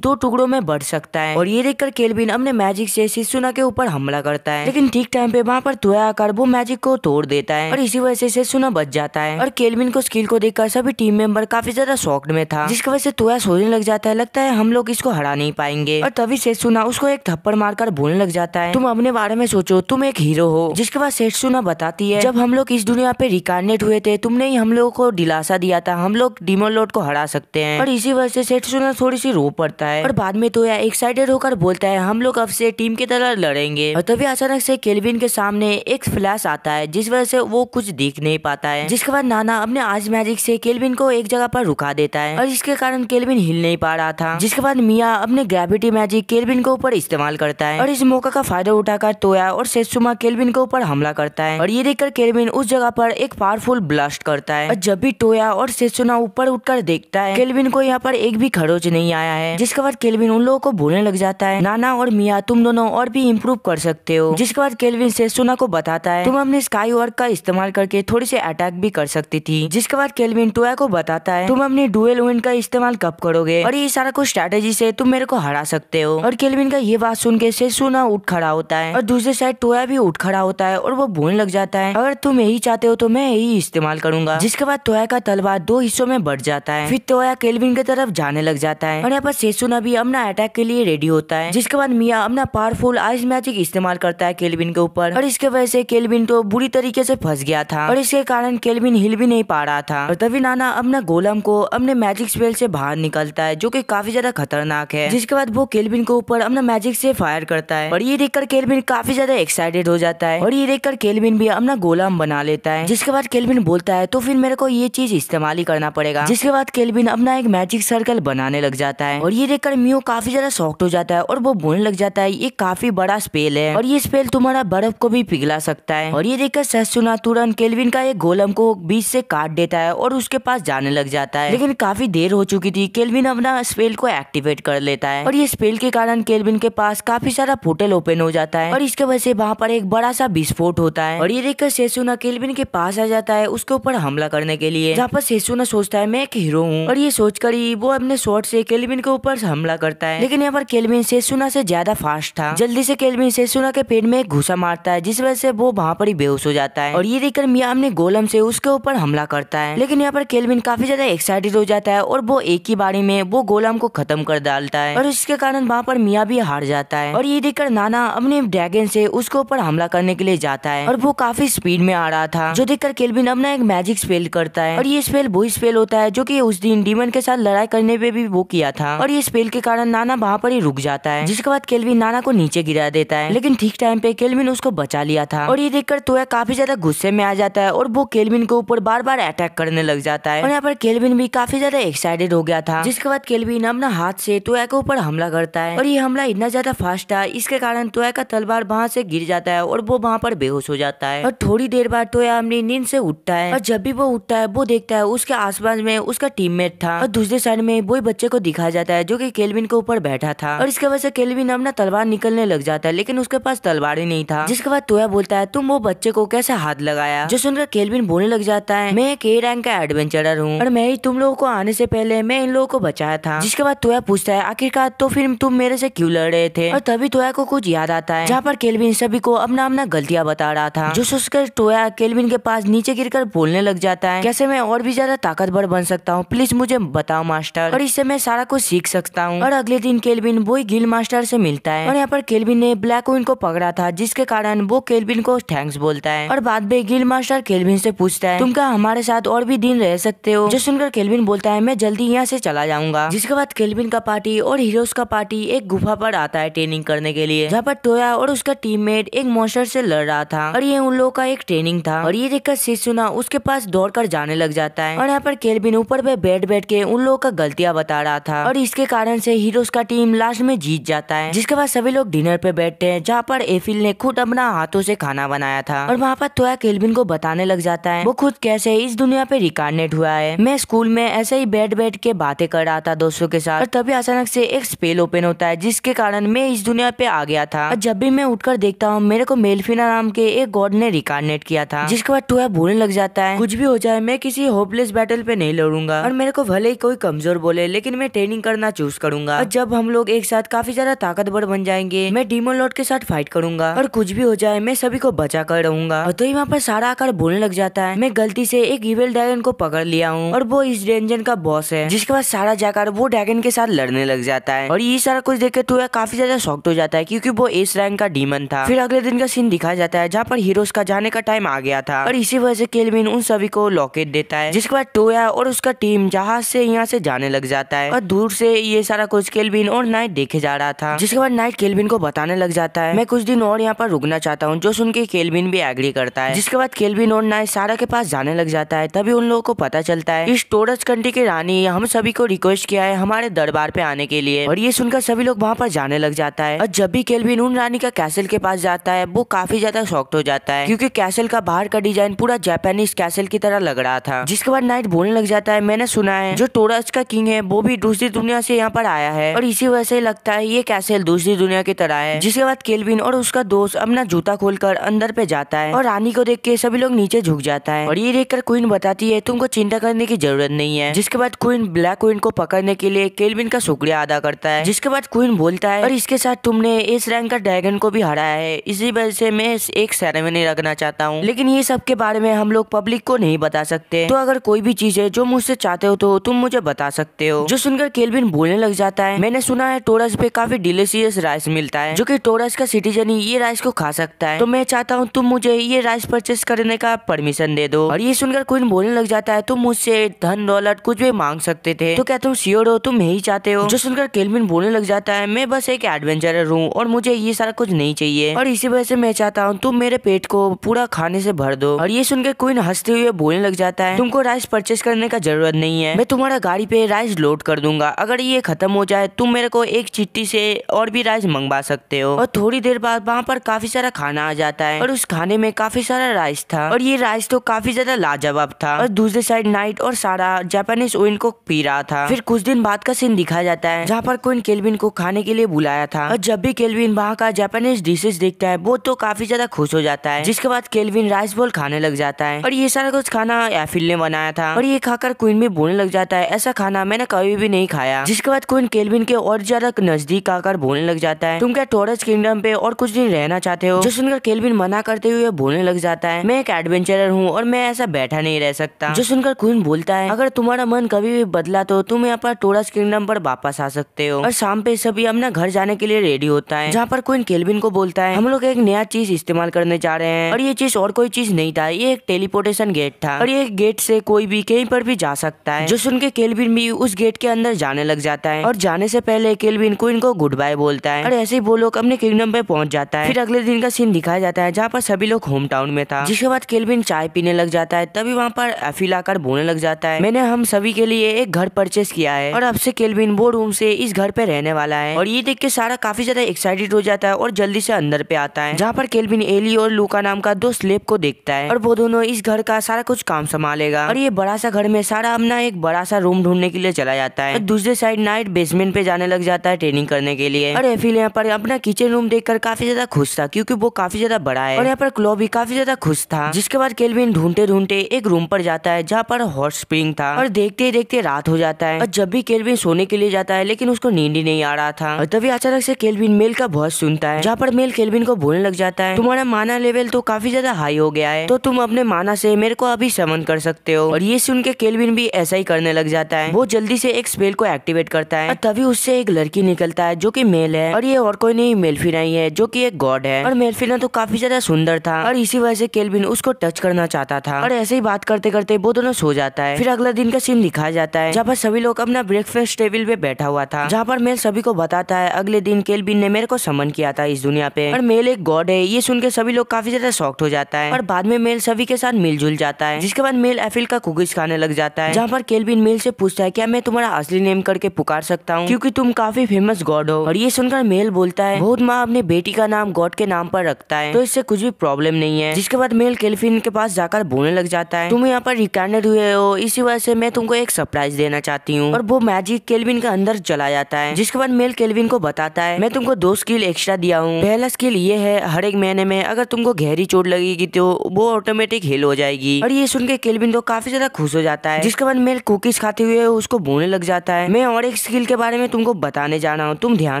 2 टुकड़ों में बढ़ सकता है। और ये देखकर केल्विन अपने मैजिक से सेसुना के ऊपर हमला करता है, लेकिन ठीक टाइम पे वहाँ पर तोया आकर वो मैजिक को तोड़ देता है और इसी वजह से सेसुना बच जाता है। और केल्विन को स्किल को देखकर सभी टीम मेंबर काफी ज्यादा शॉक्ड में था, जिसकी वजह से तोया सोचने लग जाता है, लगता है हम लोग इसको हरा नहीं पाएंगे। और तभी सेसुना उसको एक थप्पड़ मारकर बोलने लग जाता है, तुम अपने बारे में सोचो, तुम एक हीरो हो। जिसके बाद सेसुना बताती है, जब हम लोग इस दुनिया पे रिकार्नेट हुए थे तुमने ही हम लोगों को दिलासा दिया था, हम लोग डीमन लॉर्ड को हरा सकते हैं। और इसी वजह से सेसुना थोड़ी सी रो पड़ता है और बाद में तोया एक्साइटेड होकर बोलता है, हम लोग अब से टीम की तरह लड़ेंगे। और तभी अचानक से केल्विन के सामने एक फ्लैश आता है, जिस वजह से वो कुछ दिख नहीं पाता है। जिसके बाद नाना अपने आइस मैजिक से केल्विन को एक जगह पर रुका देता है और इसके कारण केल्विन हिल नहीं पा रहा था। जिसके बाद मिया अपने ग्रेविटी मैजिक केल्विन के ऊपर इस्तेमाल करता है और इस मौका का फायदा उठाकर तोया और सेसुमा केल्विन के ऊपर हमला करता है। और ये देखकर केल्विन उस जगह पर एक पावरफुल ब्लास्ट करता है और जब भी तोया और सेसुना ऊपर उठकर देखता है, केल्विन को यहाँ पर एक भी खरोच नहीं आया है। जिसके बाद केल्विन उन लोगों को बोलने लग जाता है, नाना और मिया तुम दोनों और भी इम्प्रूव कर सकते हो। जिसके बाद केल्विन सेसुना को बताता है, तुम अपने स्काई वर्क का इस्तेमाल करके थोड़ी सी अटैक भी कर सकती थी। जिसके बाद केल्विन तोया को बताता है, तुम अपनी डुअल विंड का इस्तेमाल कब करोगे और ये सारा कुछ स्ट्रेटेजी से तुम मेरे को हरा सकते हो। और केल्विन का ये बात सुन के सेसुना उठ खड़ा होता है और दूसरे साइड तोया भी उठ खड़ा होता है और वो बोलने लग जाता है, अगर तुम यही चाहते हो तो मैं यही इस्तेमाल करूंगा। जिसके बाद तोया का तलवार 2 हिस्सों में बढ़ जाता है। फिर तोया केल्विन की तरफ जाने लग जाता है और यहाँ पर सेसुना भी अपना अटैक के लिए रेडी होता है। जिसके बाद मिया अपना पावरफुल आइस मैजिक इस्तेमाल करता है केल्विन के ऊपर और इसके वजह से केल्विन तो बुरी तरीके से फंस गया था और इसके कारण केल्विन हिल भी नहीं पा रहा था। और तभी नाना अपना गोलम को अपने मैजिक स्पेल से बाहर निकलता है, जो कि काफी ज्यादा खतरनाक है। जिसके बाद वो केल्विन के ऊपर अपना मैजिक से फायर करता है और ये देखकर केल्विन काफी ज्यादा एक्साइटेड हो जाता है और ये देखकर केल्विन भी अपना गोलम बना लेता है। जिसके बाद केल्विन बोलता है, तो फिर मेरे को ये चीज इस्तेमाल ही करना पड़ेगा। जिसके बाद केल्विन अपना एक मैजिक सर्कल बनाने लग जाता है और ये देखकर मियो काफी ज्यादा शॉक्ड हो जाता है और वो बोलने लग जाता है, ये काफी बड़ा स्पेल है और ये स्पेल तुम्हारा बर्फ को भी पिघला सकता है। और ये देखकर सेसुना तुरंत केल्विन का एक गोलम को बीच से काट देता है और उसके पास जाने लग जाता है, लेकिन काफी देर हो चुकी थी। केल्विन अपना स्पेल को एक्टिवेट कर लेता है और ये स्पेल के कारण केल्विन के पास काफी सारा पोर्टल ओपन हो जाता है और इसके वजह से वहाँ पर एक बड़ा सा विस्फोट होता है। और ये देखकर सेसुना केल्विन के पास आ जाता है उसके ऊपर हमला करने के लिए, जहाँ पर सेसुना सोचता है मैं एक हीरो हूँ और ये सोचकर ही वो अपने शॉट से केल्विन के ऊपर हमला करता है। लेकिन यहाँ पर केल्विन सेसुना से ज्यादा फास्ट था। जल्दी से केल्विन सेसुना के पेट में एक घुसा मारता है, जिस वजह से वो वहाँ पर ही बेहोश हो जाता है। और ये देखकर मिया अपने गोलम से उसके ऊपर हमला करता है, लेकिन यहाँ पर केल्विन काफी ज्यादा एक्साइटेड हो जाता है और वो एक ही बारी में वो गोलम को खत्म कर डालता है और इसके कारण वहाँ पर मिया भी हार जाता है। और ये देखकर नाना अपने ड्रैगन से उसके ऊपर हमला करने के लिए जाता है और वो काफी स्पीड में आ रहा था, जो देखकर केल्विन अपना एक मैजिक स्पेल करता है और ये स्पेल वही स्पेल होता है जो कि उस दिन डीमन के साथ लड़ाई करने पे भी वो किया था। और ये स्पेल के कारण नाना वहाँ पर ही रुक जाता है, जिसके बाद केल्विन नाना को नीचे गिरा देता है, लेकिन ठीक टाइम पे केल्विन उसको बचा लिया था। और ये देखकर तोया काफी ज्यादा गुस्से में आ जाता है और वो केल्विन के ऊपर बार बार अटैक करने लग जाता है और यहाँ पर केल्विन भी काफी ज्यादा एक्साइटेड हो गया था। जिसके बाद केल्विन अपना हाथ से तोया के ऊपर हमला करता है और ये हमला इतना ज्यादा फास्ट था, इसके कारण तोया का तलवार वहाँ से गिर जाता है और वो वहाँ पर बेहोश हो जाता है। और थोड़ी देर बाद तोया अपनी नींद से उठता है और जब भी वो उठता है वो देखता है उसके आसपास में उसका टीममेट था और दूसरे साइड में वही बच्चे को दिखाया जाता है जो कि केल्विन के ऊपर बैठा था। और इसके वजह से केल्विन अपना तलवार निकलने लग जाता है, लेकिन उसके पास तलवार ही नहीं था। जिसके बाद तोया बोलता है, तुम वो बच्चे को कैसे हाथ लगाया? जो सुनकर केल्विन बोलने लग जाता है, मैं एक ए रैंक का एडवेंचरर हूँ और मैं ही तुम लोगों को आने से पहले मैं इन लोगों को बचाया था। जिसके बाद तोया पूछता है, आखिरकार तो फिर तुम मेरे से क्यों लड़ रहे थे? और तभी तोया को कुछ याद आता है, जहाँ पर केल्विन सभी को अपना अपना गलतियाँ बता रहा था। जो सोचकर तोया केल्विन के पास नीचे गिरकर बोलने लग जाता है, कैसे मैं और भी ज्यादा ताकतवर बन सकता हूँ, प्लीज मुझे बताओ मास्टर, और इससे मैं सारा कुछ सीख सकता हूँ। और अगले दिन केल्विन वही गिल मास्टर से मिलता है और यहाँ पर केल्विन ने ब्लैक क्वीन को पकड़ा था, जिसके कारण वो केल्विन को थैंक्स बोलता है। और बाद में गिल मास्टर केल्विन से पूछता है, तुम क्या हमारे साथ और भी दिन रह सकते हो? जो सुनकर केल्विन बोलता है, मैं जल्दी यहाँ से चला जाऊंगा। जिसके बाद केल्विन का पार्टी और हीरोज का पार्टी एक गुफा पर आता है ट्रेनिंग करने के लिए, जहाँ पर तोया और उसका टीममेट एक मॉन्स्टर से लड़ रहा था और ये उन लोगों का एक ट्रेनिंग था। और ये देखकर सेसुना उसके पास दौड़कर जाने लग जाता है और यहाँ पर केल्विन ऊपर पे बैठ के उन लोगों का गलतियां बता रहा था और इसके कारण से हीरोज का टीम लास्ट में जीत जाता है। जिसके बाद सभी लोग डिनर पे बैठते हैं, जहाँ पर एफिल ने खुद अपना हाथों से खाना बनाया था और वहाँ पर तोया केल्विन को बताने लग जाता है वो खुद कैसे इस दुनिया पे रिकार्नेट हुआ है। मैं स्कूल में ऐसे ही बैठ के बातें कर रहा था दोस्तों के साथ और तभी अचानक से एक स्पेल ओपन होता है, जिसके कारण मैं इस दुनिया पे आ गया था। और जब भी मैं उठकर देखता हूँ, मेरे को मेल्फिना नाम के एक गॉड ने रिकार्नेट किया था। जिसके बाद टोया बोलने लग जाता है कुछ भी हो जाए मैं किसी होपलेस बैटल पे नहीं लड़ूंगा और मेरे को भले ही कोई कमजोर बोले लेकिन मैं ट्रेनिंग करना चूज करूंगा। और जब हम लोग एक साथ काफी ज्यादा ताकतवर बन जाएंगे मैं डीमन लॉर्ड के साथ फाइट करूंगा और कुछ भी हो जाए मैं सभी को बचा कर रहूंगा। और तो ही वहाँ पर सारा आकर बोलने लग जाता है मैं गलती से एक इविल ड्रैगन को पकड़ लिया हूँ और वो इस डेंजन का बॉस है। जिसके बाद सारा जाकर वो ड्रैगन के साथ लड़ने लग जाता है और ये सारा कुछ देख के टोया काफी ज्यादा शॉक्ड हो जाता है क्योंकि वो एस रैंक का डीमन था। फिर अगले दिन का सीन दिखाया जाता है जहाँ पर हीरोज का जाने का टाइम आ गया था और इसी वजह से केल्विन उन सभी को लॉकेट देता है। जिसके बाद टोया और उसका टीम जहाज से यहाँ से जाने लग जाता है और दूर से ये सारा कुछ केल्विन और नाइट देखे जा रहा था। जिसके बाद नाइट केल्विन को बताने लग जाता है मैं कुछ दिन और यहाँ पर रुकना चाहता हूँ, जो सुन के केल्विन भी एग्री करता है। जिसके बाद केल्विन और नाइट सारा के पास जाने लग जाता है। तभी उन लोगों को पता चलता है इस टोरस कंट्री की रानी हम सभी को रिक्वेस्ट किया है हमारे दरबार पे आने के लिए और ये सुनकर सभी लोग वहाँ पर जाने लग जाता है। और जब भी केल्विन उन रानी का कैसल के पास जाता है वो काफी ज्यादा शॉक्ड हो जाता है क्योंकि कैसल का बाहर का डिजाइन पूरा जापानीज कैसल की तरह लग रहा था। जिसके बाद नाइट बोलने लग जाता है मैंने सुना है जो टोरस का किंग है वो भी दूसरी दुनिया से यहाँ पर आया है और इसी वजह से लगता है ये कैसल दूसरी दुनिया की तरह है। जिसके बाद केल्विन और उसका दोस्त अपना जूता खोलकर अंदर पे जाता है और रानी को देख के सभी लोग नीचे झुक जाता है और ये देखकर क्वीन बताती है तुमको चिंता करने की जरूरत नहीं है। जिसके बाद क्वीन ब्लैक क्वीन को पकड़ने के लिए केल्विन का शुक्रिया अदा करता है। जिसके बाद क्वीन बोलता है और इसके साथ तुमने इस रैंक का ड्रैगन को भी हराया है इसी वजह से मैं एक सेरेमनी रखना चाहता हूँ, लेकिन ये सब के बारे में हम लोग पब्लिक को नहीं बता सकते। तो अगर कोई भी चीज है जो मुझसे चाहते हो तो तुम मुझे बता सकते हो। जो सुनकर केल्विन बोलने लग जाता है मैंने सुना है टोरस पे काफी डिलीशियस राइस मिलता है जो कि टोरस का सिटीजन ही ये राइस को खा सकता है, तो मैं चाहता हूँ तुम मुझे ये राइस परचेस करने का परमिशन दे दो। और ये सुनकर क्वीन बोलने लग जाता है तुम मुझसे धन दौलत कुछ भी मांग सकते थे, तो क्या तुम श्योर हो तुम यही चाहते हो। जो सुनकर केल्विन बोलने लग जाता है मैं बस एक एडवेंचरर हूँ और मुझे ये सारा कुछ नहीं चाहिए और इसी वजह से मैं चाहता हूँ तुम मेरे पेट को पूरा खाने से भर दो। और ये सुनकर क्वीन हंसते हुए बोलने लग जाता है तुमको राइस परचेस करने का जरूरत नहीं है, मैं तुम्हारा गाड़ी पे राइस लोड कर दूंगा, अगर ये खत्म हो जाए तुम मेरे को एक चिट्ठी से और भी राइस मंगवा सकते हो। और थोड़ी देर बाद वहाँ पर काफी सारा खाना आ जाता है और उस खाने में काफी सारा राइस था और ये राइस तो काफी ज्यादा लाजवाब था। और दूसरे साइड नाइट और सारा जापानीज ओइन को पी रहा था। फिर कुछ दिन बाद का सीन दिखाया जाता है जहाँ पर क्वीन केल्विन को खाने के लिए बुलाया था और जब भी केल्विन वहाँ का जापानीज डिशेस देखता है वो तो काफी ज्यादा खुश हो जाता है। जिसके बाद केल्विन राइस बॉल खाने लग जाता है और ये सारा कुछ खाना एफिल ने बनाया था और ये खाकर क्वीन भी बोलने लग जाता है ऐसा खाना मैंने कभी भी नहीं खाया। जिसके बाद क्वीन केल्विन के और ज्यादा नजदीक आकर बोलने लग जाता है तुम क्या टोरस किंगडम पे और कुछ दिन रहना चाहते हो। जो सुनकर केल्विन मना करते हुए बोलने लग जाता है मैं एक एडवेंचरर हूँ और मैं ऐसा बैठा नहीं रह सकता। जो सुनकर क्वीन बोलता है अगर तुम्हारा मन कभी भी बदला तो तुम यहाँ पर टोरस किंगडम पर वापस आ सकते हो। और शाम पे सभी अपना घर जाने के लिए रेडी होता है जहाँ पर क्वीन केल्विन को बोलता है हम लोग एक नया चीज इस्तेमाल करने जा रहे हैं और ये चीज और कोई चीज नहीं था, ये एक टेलीपोर्टेशन गेट था और ये गेट से कोई भी कहीं पर भी जा सकता है। जो सुन के केल्विन भी उस गेट के अंदर जाने लग जाता है और जाने से पहले केल्विन क्वीन को गुड बाय बोलता है और ऐसे ही वो लोग अपने किंगडम पे पहुंच जाता है। फिर अगले दिन का सीन दिखाया जाता है जहाँ पर सभी लोग होम टाउन में था। जिसके बाद केल्विन चाय पीने लग जाता है तभी वहाँ पर एफिल आकर बोलने लग जाता है मैंने हम सभी के लिए एक घर परचेस किया है और अब से केल्विन वो रूम से इस घर पे रहने वाला है। और ये देख के सारा काफी ज्यादा एक्साइटेड हो जाता है और जल्दी से अंदर पे आता है जहाँ पर केल्विन एली और लूका नाम का दो स्लेव को देखता है और वो दोनों इस घर का सारा कुछ काम संभालेगा। और ये बड़ा सा घर में सारा अपना एक बड़ा सा रूम ढूंढने के लिए चला जाता है। दूसरे साइड नाइट बेसमेंट पे जाने लग जाता है ट्रेनिंग करने के लिए और एफिल यहाँ पर अपना किचन रूम देखकर काफी ज्यादा खुश था क्योंकि वो काफी ज्यादा बड़ा है। और यहाँ पर क्लो भी काफी ज्यादा खुश था। जिसके बाद केल्विन ढूंढते ढूंढते एक रूम पर जाता है जहाँ पर हॉट स्प्रिंग था और देखते ही देखते रात हो जाता है। और जब भी केल्विन सोने के लिए जाता है लेकिन उसको नींद ही नहीं आ रहा था और तभी अचानक से केल्विन मेल का वॉइस सुनता है जहाँ पर मेल केल्विन को बोलने लग जाता है तुम्हारा माना लेवल तो काफी ज्यादा हाई हो गया है तो तुम अपने माना से मेरे को अभी समन कर सकते हो। और ये सुन के केल्विन भी ऐसा ही करने लग जाता है। वो जल्दी से एक स्पेल को एक्टिवेट करता है और तभी उससे एक लड़की निकलता है जो कि मेल है और ये और कोई नहीं मेल्फिना ही है जो कि एक गॉड है। और मेल्फिना तो काफी ज्यादा सुंदर था और इसी वजह से केल्विन उसको टच करना चाहता था और ऐसे ही बात करते करते वो दोनों सो जाता है। फिर अगला दिन का सीन दिखाया जाता है जहाँ पर सभी लोग अपना ब्रेकफास्ट टेबल पे बैठा हुआ था जहाँ पर मेल सभी को बताता है अगले दिन केल्विन ने मेरे को समन किया था इस दुनिया पे और मेल एक गॉड है। ये सुन के सभी लोग काफी ज्यादा शॉक्ड हो जाता है और बाद में मेल सभी के साथ मिलजुल जाता है। जिसके बाद मेल एफिल का कुकीज खाने लग जाता है जहाँ पर केल्विन मेल से पूछता है क्या मैं तुम्हारा असली नेम करके पुकार सकता हूँ क्योंकि तुम काफी फेमस गॉड हो। और ये सुनकर मेल बोलता है बहुत माँ अपनी बेटी का नाम गॉड के नाम पर रखता है तो इससे कुछ भी प्रॉब्लम नहीं है। जिसके बाद मेल केल्विन के पास जाकर बोलने लग जाता है तुम यहाँ पर रिकार्डेड हुए हो इसी वजह से मैं तुमको एक सरप्राइज देना चाहती हूँ। और वो मैजिक केल्विन के अंदर चला जाता है। जिसके बाद मेल केल्विन को बताता है मैं तुमको 2 स्किल एक्स्ट्रा दिया हूँ। पहला स्किल ये है हर एक महीने में अगर तुमको गहरी चोट लगेगी तो वो ऑटोमेटिक हील हो जाएगी। और ये सुन के केल्विन तो काफी ज्यादा खुश हो जाता है, जिसके बाद मेल कुकीज खाते हुए उसको बोलने लग जाता है, मैं और एक स्किल के बारे में तुमको बताने जा रहा हूँ, तुम ध्यान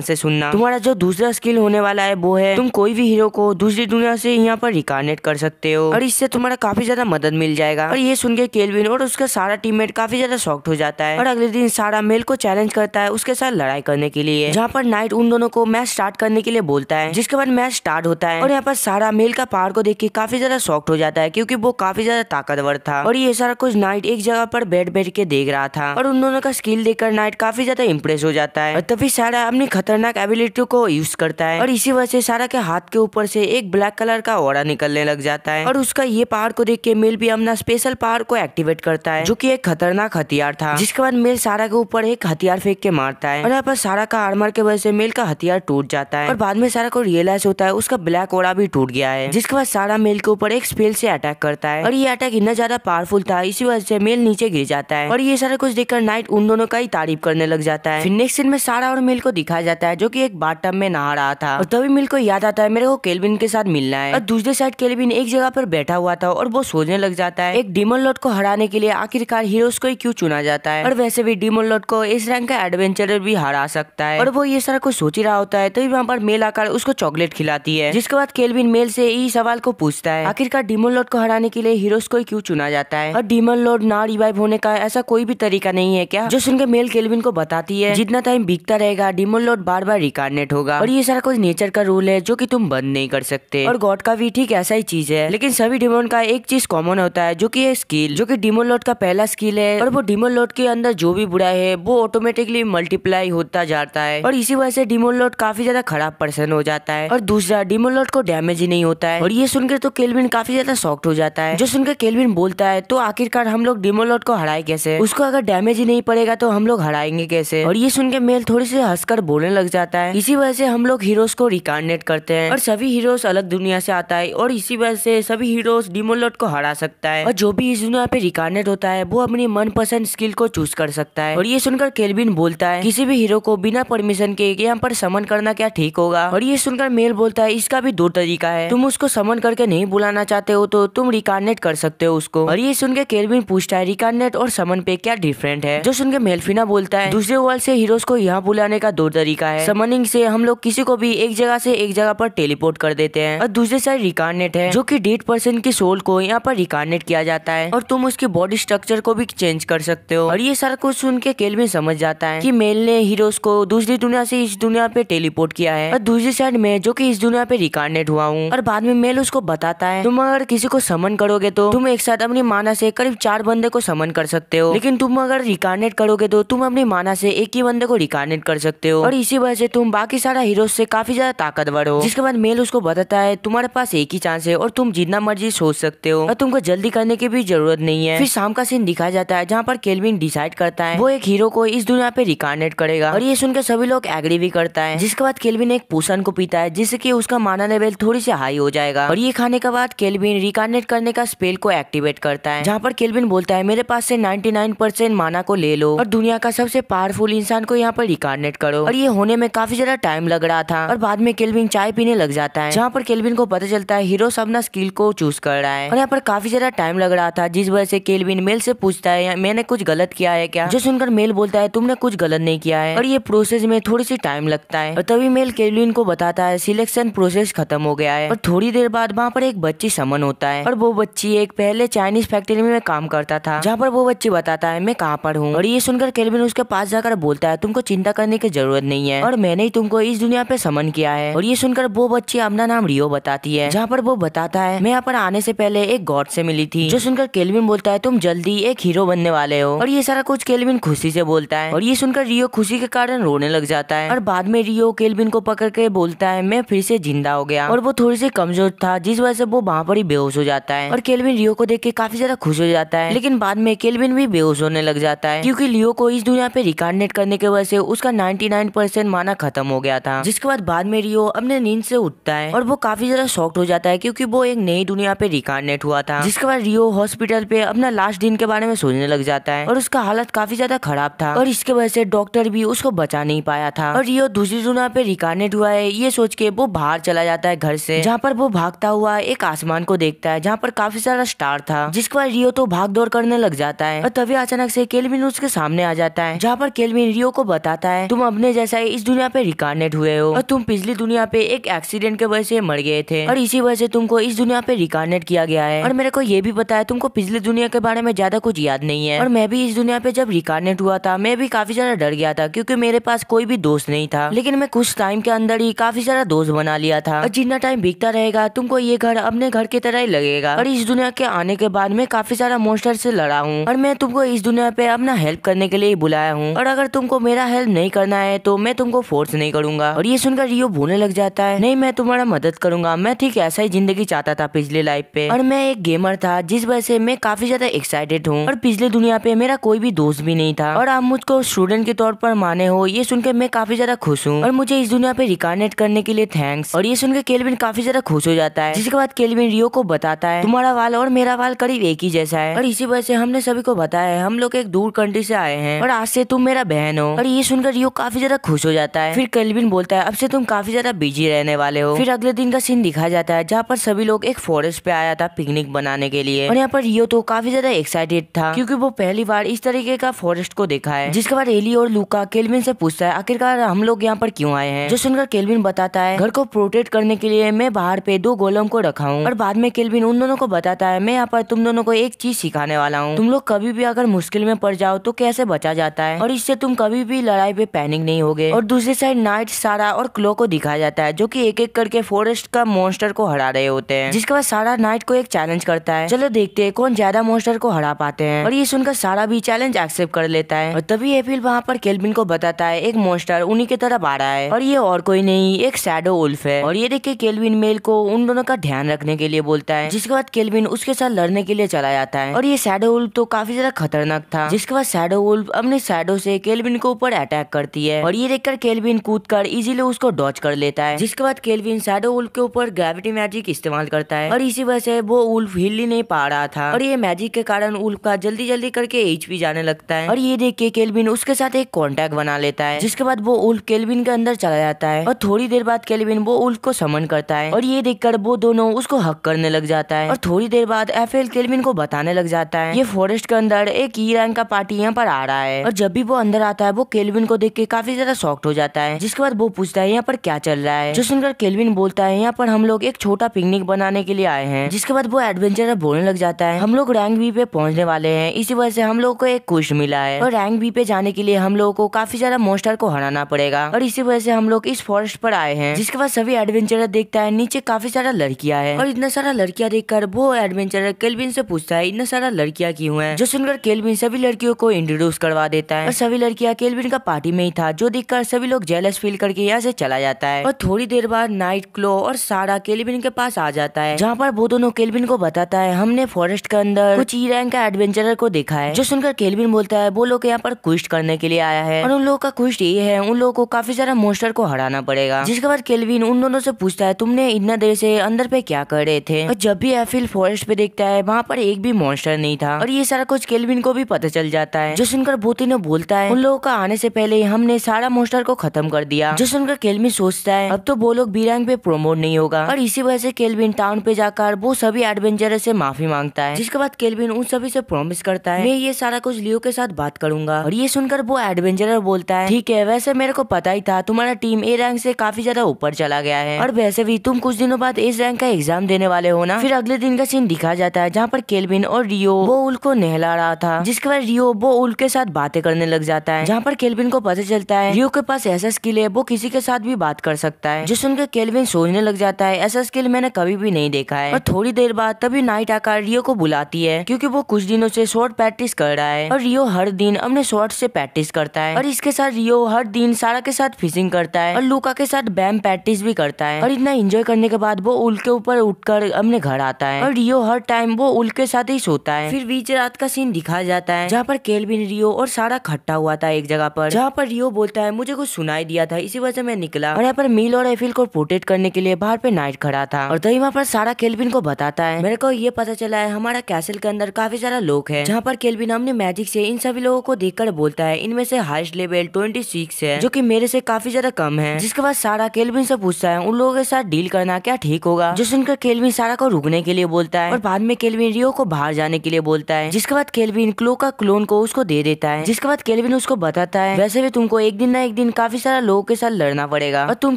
से सुनना। तुम्हारा जो दूसरा स्किल होने वाला है वो है तुम कोई भी हीरो को दूसरी दुनिया से यहाँ पर रिकार्नेट कर सकते हो और इससे तुम्हारा काफी ज्यादा मदद मिल जाएगा। और ये सुन के केल्विन और उसका सारा टीममेट काफी ज्यादा शॉक्ड हो जाता है। और अगले दिन सारा मेल को चैलेंज करता है उसके साथ लड़ाई करने के लिए, जहाँ पर नाइट उन दोनों को मैच स्टार्ट करने के लिए बोलता है, जिसके बाद मैच स्टार्ट होता है। और यहाँ पर सारा मेल का पावर को देख के काफी ज्यादा शॉक्ड हो जाता है, क्योंकि वो काफी ज्यादा ताकतवर था। और ये सारा कुछ नाइट एक जगह पर बैठ के देख रहा था और उन दोनों का स्किल देखकर नाइट काफी ज्यादा इम्प्रेस हो जाता है। और तभी सारा अपनी खतरनाक एबिलिटी को यूज करता है और इसी वजह से सारा के हाथ के ऊपर से एक ब्लैक कलर का ऑरा निकलने लग जाता है। और उसका ये पावर को देख के मेल भी अपना स्पेशल पावर को एक्टिवेट करता है, जो कि एक खतरनाक हथियार था। जिसके बाद मेल सारा के ऊपर एक हथियार फेंक के मारता है और यहाँ पर सारा का आर्मर के वजह से मेल का हथियार टूट जाता है। और बाद में सारा को रियलाइज होता है उसका ब्लैक ऑरा भी टूट गया है। जिसके बाद सारा मेल के ऊपर एक स्पेल से अटैक करता है और ये अटैक इतना ज्यादा पावरफुल था, इसी वजह से मेल नीचे गिर जाता है। और ये सारा कुछ देखकर नाइट उन दोनों का ही तारीफ करने लग जाता है। फिर नेक्स्ट सीन में सारा और मेल को दिखाया जाता है जो कि एक बाथटब में नहा रहा था। और तभी मेल को याद आता है मेरे को केल्विन के साथ मिलना है। और दूसरे साइड केल्विन एक जगह पर बैठा हुआ था और वो सोचने लग जाता है एक डीमन लॉर्ड को हराने के लिए आखिरकार हीरोज को ही क्यों चुना जाता है, और वैसे भी डीमन लॉर्ड को इस रैंक का एडवेंचरर भी हरा सकता है। और वो ये सारा कुछ सोच ही रहा होता है तभी वहाँ पर मेल आकर उसको चॉकलेट खिलाती है। जिसके बाद केल्विन मेल से यही सवाल को पूछता है आखिरकार डीमन लॉर्ड को हराने के लिए हीरोज को ही क्यों चुना जाता है, और डीमन लॉर्ड ना रिवाइव होने का ऐसा कोई भी तरीका नहीं है क्या। जो सुनकर मेल केल्विन को बताती है जितना टाइम बीतता रहेगा डीमन लॉर्ड बार बार रिकार्नेट होगा और ये सारा कुछ नेचर का रूल है जो कि तुम बंद नहीं कर सकते। और गॉड का भी ठीक ऐसा ही चीज है, लेकिन सभी डीमन का एक चीज कॉमन होता है जो कि है स्किल, जो कि डीमन लॉर्ड का पहला स्किल है। और वो डीमन लॉर्ड के अंदर जो भी बुरा है वो ऑटोमेटिकली मल्टीप्लाई होता जाता है और इसी वजह से डीमन लॉर्ड काफी ज्यादा खराब पर्सन हो जाता है। और दूसरा डीमन लॉर्ड को डैमेज ही नहीं होता है। और ये सुनकर तो केल्विन काफी ज्यादा शॉक्ड हो जाता है। जो सुनकर केल्विन बोलता है तो आखिरकार हम लोग डीमन लॉर्ड को हराए कैसे, उसको अगर डैमेज ही नहीं पड़ेगा तो हम लोग हराएंगे कैसे। और ये सुनकर मेल थोड़ी सी हंसकर बोलने लग जाता है इसी वजह से हम लोग हीरोज को रिकार्नेट करते हैं और सभी हीरोज अलग दुनिया से आता है और इसी वजह से सभी हीरोज डीमन लॉर्ड को हरा सकता है। और जो भी इस दुनिया पे रिकार्नेट होता है वो अपनी मनपसंद स्किल को चूज कर सकता है। और ये सुनकर केल्विन बोलता है किसी भी हीरो को बिना परमिशन के यहाँ पर समन करना क्या ठीक होगा। और ये सुनकर मेल बोलता है इसका भी दो तरीका है, तुम उसको समन करके नहीं बुलाना चाहते हो तो तुम रिकार्नेट कर सकते हो उसको। और ये सुनकर केल्विन पूछता है रिकार्नेट और समन पे क्या डिफरेंट है। जो सुनकर मेलफिना बोलता है दूसरे वर्ल्ड से हीरोज को यहाँ बुलाने का दो तरीका है, समनिंग से हम लोग किसी को भी एक जगह से एक जगह पर टेलीपोर्ट कर देते हैं, और दूसरे साइड रिकार्नेट है जो कि डेड पर्सन की सोल को यहाँ पर रिकार्नेट किया जाता है और तुम उसके बॉडी स्ट्रक्चर को भी चेंज कर सकते हो। और ये सारा कुछ सुन के केल्विन समझ जाता है कि मेल ने हीरोज को दूसरी दुनिया से इस दुनिया पे टेलीपोर्ट किया है और दूसरी साइड में जो कि इस दुनिया पे रिकार्नेट हुआ हूँ। और बाद में मेल उसको बताता है तुम अगर किसी को समन करोगे तो तुम एक साथ अपनी माना से करीब 4 बंदे को समन कर सकते हो, लेकिन तुम अगर रिकार्नेट करोगे तो तुम अपनी माना से एक ही बंदे को रिकार्नेट कर सकते हो और इसी वजह से तुम बाकी सारा हीरोज से काफी ज्यादा ताकतवर हो। जिसके बाद मेल उसको बताता है तुम्हारे पास एक ही चांस है और तुम जितना मर्जी सोच सकते हो और तुमको जल्दी करने की भी जरूरत नहीं है। फिर शाम का सीन दिखाया जाता है जहाँ पर केल्विन डिसाइड करता है वो एक हीरो को इस दुनिया पे रिकार्नेट करेगा और ये सुनकर सभी लोग एग्री भी करता है। जिसके बाद केल्विन एक पोशन को पीता है जिससे कि उसका माना लेवल थोड़ी सी हाई हो जाएगा और ये खाने के बाद केल्विन रिकार्नेट करने का स्पेल को एक्टिवेट करता है, जहाँ पर केल्विन बोलता है मेरे पास से 99% माना को ले लो और दुनिया का सबसे पावरफुल इंसान को यहाँ पर रिकार्नेट करो। और ये होने में काफी ज्यादा टाइम लग रहा था और बाद में केल्विन चाय पीने लग जाता है, जहाँ पर केल्विन को पता चलता है हीरो अपना स्किल को चूज कर रहा है और यहाँ पर काफी ज्यादा टाइम लग रहा था, जिस वजह से केल्विन मेल से पूछता है मैंने कुछ गलत किया है क्या। जो सुनकर मेल बोलता है तुमने कुछ गलत नहीं किया है और ये प्रोसेस में थोड़ी सी टाइम लगता है। और तभी मेल केल्विन को बताता है सिलेक्शन प्रोसेस खत्म हो गया है। और थोड़ी देर बाद वहाँ पर एक बच्ची समन होता है और वो बच्ची एक पहले चाइनीज फैक्ट्री में काम करता था, जहाँ पर वो बच्ची बताता है मैं कहाँ पर हूँ। और ये सुनकर केल्विन उसके पास जाकर बोलता है तुमको चिंता करने की जरूरत नहीं है और मैंने ही तुमको इस दुनिया पे समन किया है। और ये सुनकर वो बच्ची अपना नाम रियो बताती है, जहाँ पर वो बताता है मैं यहाँ पर आने से पहले एक गॉड से मिली थी। जो सुनकर केल्विन बोलता है तुम जल्दी एक हीरो बनने वाले हो और ये सारा कुछ केल्विन खुशी से बोलता है। और ये सुनकर रियो खुशी के कारण रोने लग जाता है और बाद में रियो केल्विन को पकड़ के बोलता है मैं फिर से जिंदा हो गया। और वो थोड़ी सी कमजोर था जिस वजह से वो वहाँ पर ही बेहोश हो जाता है और केल्विन रियो को देख के काफी ज्यादा खुश हो जाता है, लेकिन बाद में केल्विन भी बेहोश होने लग जाता है क्योंकि लियो को इस दुनिया पे रिकार्नेट करने की वजह से उसका 99% माना खत्म हो गया था। जिसके बाद में रियो अपने नींद से उठता है और वो काफी ज्यादा शॉक्ड हो जाता है क्योंकि वो एक नई दुनिया पे रिकार्नेट हुआ था। जिसके बाद रियो हॉस्पिटल पे अपना लास्ट दिन के बारे में सोचने लग जाता है और उसका हालत काफी ज्यादा खराब था और इसके वजह से डॉक्टर भी उसको बचा नहीं पाया था। और रियो दूसरी दुनिया पे रिकार्नेट हुआ है ये सोच के वो बाहर चला जाता है घर से, जहाँ पर वो भागता हुआ एक आसमान को देख देखता है जहाँ पर काफी सारा स्टार था, जिसके बाद रियो तो भाग दौड़ करने लग जाता है। और तभी अचानक से केल्विन उसके सामने आ जाता है, जहाँ पर केल्विन रियो को बताता है तुम अपने जैसा ही इस दुनिया पे रिकार्नेट हुए हो और तुम पिछली दुनिया पे एक एक्सीडेंट के वजह से मर गए थे और इसी वजह से तुमको इस दुनिया पे रिकार्नेट किया गया है। और मेरे को ये भी पता है तुमको पिछली दुनिया के बारे में ज्यादा कुछ याद नहीं है। और मैं भी इस दुनिया पे जब रिकार्नेट हुआ था मैं भी काफी ज्यादा डर गया था, क्योंकि मेरे पास कोई भी दोस्त नहीं था। लेकिन मैं कुछ टाइम के अंदर ही काफी सारा दोस्त बना लिया था और जितना टाइम बीतता रहेगा तुमको ये घर अपने घर की तरह ही लगेगा। और इस दुनिया के आने के बाद मैं काफी सारा मॉन्स्टर से लड़ा हूँ और मैं तुमको इस दुनिया पे अपना हेल्प करने के लिए बुलाया हूँ, और अगर तुमको मेरा हेल्प नहीं करना है तो मैं तुमको फोर्स नहीं करूंगा। और ये सुनकर रियो बोलने लग जाता है, नहीं मैं तुम्हारा मदद करूंगा, मैं ठीक ऐसा ही जिंदगी चाहता था पिछले लाइफ पे, और मैं एक गेमर था जिस वजह से मैं काफी ज्यादा एक्साइटेड हूँ। और पिछले दुनिया पे मेरा कोई भी दोस्त भी नहीं था और आप मुझको स्टूडेंट के तौर पर माने हो, ये सुनकर मैं काफी ज्यादा खुश हूँ और मुझे इस दुनिया पे रिकार्नेट करने के लिए थैंक्स। और ये सुनकर केल्विन काफी ज्यादा खुश हो जाता है, जिसके बाद केल्विन रियो को बताता है तुम्हारा वाल और मेरा वाल करीब एक ही जैसा है और इसी वजह से हमने सभी को बताया है हम लोग एक दूर कंट्री से आए हैं और आज से तुम मेरा बहन हो। और ये सुनकर रियो काफी ज्यादा खुश हो जाता है। फिर केल्विन बोलता है अब से तुम काफी ज्यादा बिजी रहने वाले हो। फिर अगले दिन का सीन दिखाया जाता है जहाँ पर सभी लोग एक फॉरेस्ट पे आया था पिकनिक बनाने के लिए, और यहाँ पर रियो तो काफी ज्यादा एक्साइटेड था क्योंकि वो पहली बार इस तरीके का फॉरेस्ट को देखा है। जिसके बाद एली और लूका केल्विन से पूछता है आखिरकार हम लोग यहाँ पर क्यों आए हैं, जो सुनकर केल्विन बताता है घर को प्रोटेक्ट करने के लिए मैं बाहर पे 2 गोलम को रखा हूँ। और बाद में केल्विन उन दोनों को बताता है मैं यहाँ पर तुम दोनों को एक चीज सिखाने वाला हूँ, तुम लोग कभी भी अगर मुश्किल में पड़ जाओ तो कैसे बचा जाता है और इससे तुम कभी भी लड़ाई पे पैनिक नहीं होगे। और दूसरी साइड नाइट, सारा और क्लो को दिखाया जाता है जो कि एक एक करके फॉरेस्ट का मॉन्स्टर को हरा रहे होते हैं। जिसके बाद सारा नाइट को एक चैलेंज करता है, चलो देखते हैं कौन ज्यादा मॉन्स्टर को हरा पाते हैं। और ये सुनकर सारा भी चैलेंज एक्सेप्ट कर लेता है। और तभी एफिल वहाँ पर केल्विन को बताता है एक मॉन्स्टर उन्हीं की तरफ आ रहा है और ये और कोई नहीं एक शैडो वुल्फ है। और ये देख के केल्विन मेल को उन दोनों का ध्यान रखने के लिए बोलता है, जिसके बाद केल्विन उसके साथ लड़ने के लिए चला जाता है। और ये शैडो वुल्फ तो काफी ज्यादा खतरनाक था। जिसके बाद शैडो वुल्फ अपने शैडो से केल्विन के ऊपर अटैक करती है और ये देखकर केल्विन कूदकर इजीली उसको डॉज कर लेता है। जिसके बाद केल्विन शैडो वुल्फ के ऊपर ग्रेविटी मैजिक इस्तेमाल करता है और इसी वजह से वो वुल्फ हिल ही नहीं पा रहा था और ये मैजिक के कारण वुल्फ का जल्दी जल्दी करके एचपी जाने लगता है। और ये देख के केल्विन उसके साथ एक कॉन्टैक्ट बना लेता है, जिसके बाद वो वुल्फ केल्विन के अंदर चला जाता है और थोड़ी देर बाद केल्विन वो वुल्फ को समन करता है और ये देखकर वो दोनों उसको हक करने लग जाता है। और थोड़ी देर बाद एफएल केल्विन को बताने लग जाता है ये फॉरेस्ट के अंदर एक ई रैंक का पार्टी यहाँ पर आ रहा है। और जब भी वो अंदर आता है वो केल्विन को देख के काफी ज्यादा शॉक्ड हो जाता है। जिसके बाद वो पूछता है यहाँ पर क्या चल रहा है, जो सुनकर केल्विन बोलता है यहाँ पर हम लोग एक छोटा पिकनिक बनाने के लिए आए हैं। जिसके बाद वो एडवेंचरर बोलने लग जाता है हम लोग रैंक बी पे पहुंचने वाले हैं, इसी वजह से हम लोग को एक क्वेश्चन मिला है और रैंक बी पे जाने के लिए हम लोगों को काफी ज्यादा मॉन्स्टर को हराना पड़ेगा और इसी वजह से हम लोग इस फॉरेस्ट पर आए हैं। जिसके बाद सभी एडवेंचरर देखता है नीचे काफी सारा लड़कियां हैं और इतना सारा लड़कियां देखकर वो एडवेंचरर केल्विन से पूछता है इतना सारा लड़कियां क्यों हैं, जो सुनकर केल्विन सभी लड़कियों को इंट्रोड्यूस करवा देता है और सभी लड़कियां केल्विन का पार्टी में ही था, जो देखकर सभी लोग जेलस फील करके यहाँ से चला जाता है। और थोड़ी देर बाद नाइट, क्लो और सारा केल्विन के पास आ जाता है, जहाँ पर वो दोनों केल्विन को बताता है हमने फॉरेस्ट के अंदर कुछ ई रैंक का एडवेंचरर को देखा है। जो सुनकर केल्विन बोलता है वो लोग यहाँ पर क्विस्ट करने के लिए आया है और उन लोगों का क्विस्ट ये है उन लोगों को काफी सारा मॉन्स्टर को हराना पड़ेगा। जिसके बाद केल्विन उन दोनों से पूछता है तुमने इतना देर से अंदर पे क्या कर रहे थे। और जब भी एफिल फॉरेस्ट पे देखता है वहाँ पर एक भी मॉन्स्टर नहीं था और ये सारा कुछ केल्विन को भी पता चल जाता है। जो सुनकर बोतीनो बोलता है उन लोगों का आने से पहले हमने सारा मॉन्स्टर को खत्म कर दिया। जो सुनकर केल्विन सोचता है अब तो वो लोग बी रैंक पे प्रोमोट नहीं होगा और इसी वजह से केल्विन टाउन पे जाकर वो सभी एडवेंचरर से माफी मांगता है। जिसके बाद केल्विन उन सभी से प्रॉमिस करता है मैं ये सारा कुछ लियो के साथ बात करूंगा। और ये सुनकर वो एडवेंचरर बोलता है ठीक है, वैसे मेरे को पता ही था तुम्हारा टीम ए रैंक से काफी ज्यादा ऊपर चला गया है और वैसे भी तुम कुछ दिनों बाद इस रैंक का एग्जाम देने वाले हो ना। फिर अगले दिन का सीन दिखा जाता है जहाँ पर केल्विन और रियो वो उल्फ को नहला रहा था। जिसके बाद रियो वो उल्फ के साथ बातें करने लग जाता है, जहाँ पर केल्विन को पता चलता है रियो के पास ऐसा स्किल है वो किसी के साथ भी बात कर सकता है। जो सुनकर केल्विन सोचने लग जाता है ऐसा स्किल मैंने कभी भी नहीं देखा है। और थोड़ी देर बाद तभी नाइट आकर रियो को बुलाती है क्योंकि वो कुछ दिनों से शॉर्ट प्रैक्टिस कर रहा है और रियो हर दिन अपने शॉर्ट से प्रैक्टिस करता है। और इसके साथ रियो हर दिन सारा के साथ फिशिंग करता है और लूका के साथ बैम प्रैक्टिस भी करता है। और इतना एंजॉय करने के बाद वो उल्फ के ऊपर उठकर अपने घर आता है और रियो हर टाइम वो उल्फ के साथ ही सोता है। फिर बीच रात का सीन दिखाया जाता है जहाँ पर केल्विन, रियो और सारा इकट्ठा हुआ था एक जगह पर, जहाँ पर रियो बोलता है मुझे कुछ सुनाई दिया था इसी वजह से मैं निकला। और यहाँ पर मिल और एफिल को प्रोटेक्ट करने के लिए बाहर पे नाइट खड़ा था। और तभी वहाँ पर सारा केल्विन को बताता है मेरे को ये पता चला है हमारा कैसल के अंदर काफी सारा लोग है। जहाँ पर केल्विन अपने मैजिक से इन सभी लोगों को देखकर बोलता है इनमें से हाईएस्ट लेवल 26 है जो कि मेरे से काफी ज्यादा कम है। जिसके बाद सारा केल्विन से पूछता है उन लोगों के साथ डील करना क्या ठीक होगा। जो सुनकर केल्विन सारा को रुकने के लिए बोलता है और बाद में केल्विन रियो को बाहर जाने के लिए बोलता है, जिसके बाद केल्विन क्लो का क्लोन को उसको दे देता है। जिसके बाद केल्विन उसको बताता है वैसे भी तुमको एक दिन ना एक दिन काफी सारा लोगों के साथ लड़ना पड़ेगा और तुम